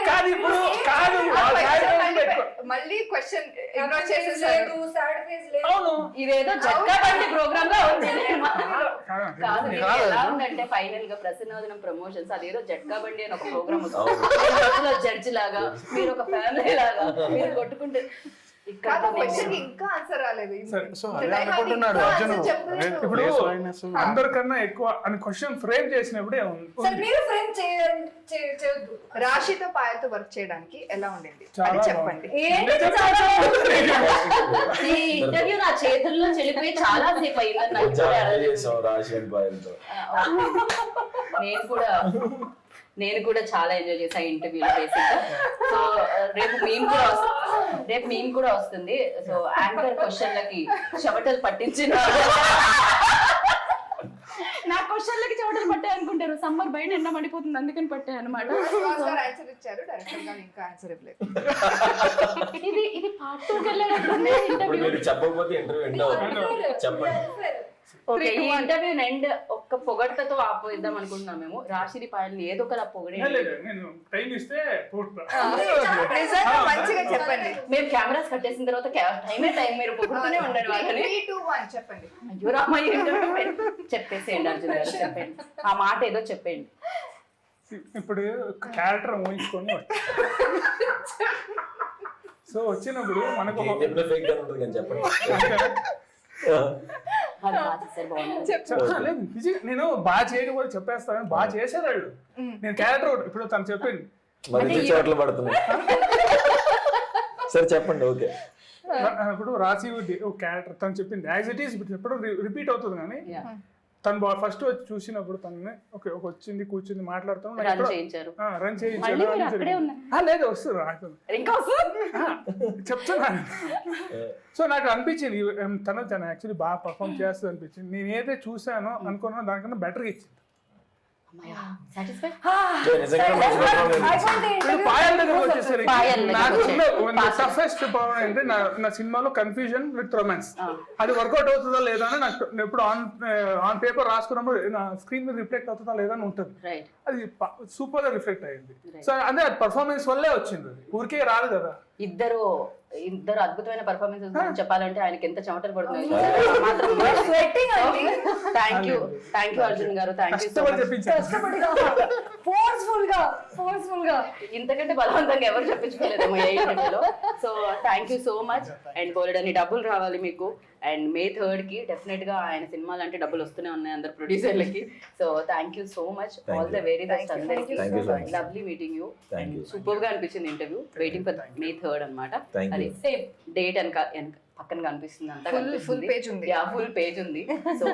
కాదు ఇప్పుడు కాదు ఆ side నుండి ఎక్కువ. మళ్ళీ క్వశ్చన్ ఇగ్నోర్ చేసేసారు. అవును ఇదేదో జట్కా బండి ప్రోగ్రామ్ గా ఉంది కాదు. కాదు ఇది ఎలా ఉందంటే ఫైనల్ గా ప్రసన్నవదనం ప్రమోషన్స్ అదేదో జట్కా బండి అని ఒక ప్రోగ్రామ్ వస్తుంది జడ్జి లాగా మీరు ఒక ఫ్యామిలీ లాగా మీరు కొట్టుకుంటే ఇక్కడ కాదు క్వశ్చన్ ఇంకా ఆన్సర్ రాలేదు. సరే, సో అదే అనుకుంటున్నాడు అర్జున్. ఇప్పుడు అందరికన్నా ఎక్కువ అని క్వశ్చన్ ఫ్రేమ్ చేసినప్పుడే మీరు ఫ్రేమ్ చేయొద్దు. రాశితో పాయలతో వర్క్ చేయడానికి ఎలా ఉండింది చాలా అని చెప్పండి. ఈ ఇంటర్వ్యూ నా చేతుల్లో చెల్లిపోయి చాలా సేపు అయిందని నాకు ఇప్పుడే అర్థమైంది. రాశి అండ్ పాయలతో నేను కూడా చాలా ఎంజాయ్ చేసా ఇంటర్వ్యూలో బేసిక్. సో రేపు మేము కూడా వస్తుంది. సో యాంకర్ క్వశ్చన్లకి చెమటలు పట్టించిన నా క్వశ్చన్లకి చెమటలు పట్టాయి అనుకుంటారు. సమ్మర్ బయట ఎండ మండిపోతుంది అందుకని పట్టాయి అనమాట. ఆన్సర్ ఇచ్చారు, డైరెక్టర్ గారు ఇంకా ఆన్సర్ ఇవ్వలేదు. ఇది పార్ట్ 2కి వెళ్ళేటట్టుంది ఇంటర్వ్యూ. మీరు చెప్పకపోతే ఇంటర్వ్యూ ఎండ్ అవుతుంది. చెప్పండి. ఓకే, ఈ ఇంటర్వ్యూ ఎండ్ ఒక్క పొగడ్తతో ఆపోయిద్దాం అనుకుంటున్నాం మేము. రాశిని పాయల్ని ఏదో ఒకలా పొగడే. నేను టైం ఇస్తే నిజంగా మంచిగా చెప్పండి. మేము కెమెరాస్ కట్టేసిన తర్వాత టైం మీరు పొగుడుతూనే ఉండండి వాళ్ళని. 3, 2, 1 చెప్పండి. అయ్యో రామయ్య చెప్పేసేయండి అర్జున్ గారు, చెప్పండి ఆ మాట ఏదో చెప్పండి. ఇప్పుడు క్యారెక్టర్ ఊహించుకొని సో వచ్చినప్పుడు మనకు ఒక చెప్పిన ఫేక్ గా ఉంటుంది కానీ చెప్పండి. అది బాగా చేశారు, బాగున్నారు. లేదు నిజంగా నేను బాగా చేయకపోతే చెప్పేస్తాను, బాగా చేశారు వాళ్ళు. నేను క్యారెక్టర్ ఇప్పుడు తను చెప్పింది మరి చోట్ల పడుతుంది. సరే చెప్పండి. ఓకే, ఇప్పుడు రాసి క్యారెక్టర్ తను చెప్పింది యాజ్ ఇట్ ఈస్ ఎప్పుడు రిపీట్ అవుతుంది కానీ Yeah. తను ఫస్ట్ వచ్చి చూసినప్పుడు తనని ఓకే వచ్చింది కూర్చుంది మాట్లాడుతాను రన్ చేయించారు. రన్ మళ్ళీ మీరు అక్కడే ఉన్నారు. లేదు వస్తుంది రాస్తుంది ఇంకా వస్తుంది. చెప్తున్నాను. సో నాకు అనిపించింది తను యాక్చువల్లీ బాగా పర్ఫామ్ చేస్తుంది అనిపించింది. నేను ఏదైతే చూసానో అనుకున్నానో దానికన్నా బెటర్గా ఇచ్చింది. పాయల్ దగ్గరకు వచ్చేసరికి టఫెస్ట్ ప్రాబ్లం అంటే నా సినిమాలో కన్ఫ్యూజన్ విత్ రొమాన్స్. అది వర్కౌట్ అవుతుందా లేదా అని నాకు ఎప్పుడు ఆన్ పేపర్ రాసుకున్నప్పుడు నా స్క్రీన్ మీద రిఫ్లెక్ట్ అవుతుందా లేదా అని ఉంటుంది. అది సూపర్ గా రిఫ్లెక్ట్ అయ్యింది. సో అదే పర్ఫార్మెన్స్ వల్లే వచ్చింది, అది ఊరికే రాదు కదా. ఇద్దరు అద్భుతమైన పర్ఫార్మెన్సెస్ చెప్పాలంటే ఆయనకి ఎంత చెమటలు పడుతున్నాయి. థ్యాంక్ యూ అర్జున్ గారు, thank you so much. Forceful గా ఇంతకంటే బలవంతంగా ఎవరు చెప్పించుకోలేదేమో ఏ ఇంటర్వ్యూలో. So thank you so much. And బోలెడన్ని డబ్బులు రావాలి మీకు. అండ్ May 3rd కి డెఫినెట్ గా ఆయన సినిమాలు అంటే డబ్బులు వస్తూనే ఉన్నాయి అందరు ప్రొడ్యూసర్లకి. So thank you so much, all the very best అందరికి. Lovely meeting you. And super గా అనిపించింది interview. Waiting for May 3rd అనమాట. అది సేమ్ డేట్ పక్కన కనిపిస్తుంది, అంతా ఫుల్ పేజ్ ఉంది. ఫుల్ పేజ్ ఉంది. సో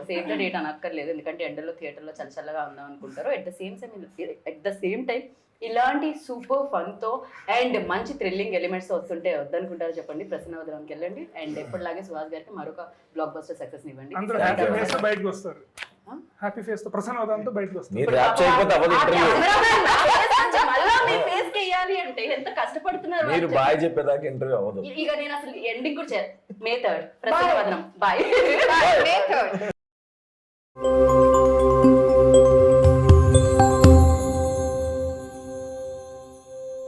సేమ్ ద డేట్ అనక్కర్లేదు, ఎందుకంటే ఎండలో థియేటర్లో చల్లగా ఉందాం అనుకుంటారు. ఎట్ ద సేమ్ టైం ఇలాంటి సూపర్ ఫన్ తో అండ్ మంచి థ్రిల్లింగ్ ఎలిమెంట్స్ వస్తుంటే వద్దనుకుంటారు చెప్పండి. ప్రసన్నవదనంకి వెళ్ళండి. అండ్ ఎప్పటిలాగే సుహాస్ గారికి మరొక బ్లాక్ బస్టర్ సక్సెస్ ఇవ్వండి. అందరూ హ్యాపీ ఫేస్ తో బయటకు వస్తారు. హ్యాపీ ఫేస్ తో ప్రసన్నవదనంతో బయటకు వస్తారు. మీరు ర్యాప్ చేయకపోతే అవ్వదు ఇంటర్వ్యూ. మళ్ళా మీ ఫేస్ కి వేయాలి అంటే ఎంత కష్టపడుతున్నారు. మీరు బాయ్ చెప్పేదాకా ఇంటర్వ్యూ అవ్వదు. ఇక నేను అసలు ఎండింగ్ కూడా May 3rd ప్రసన్నవదనం. బాయ్. May 3rd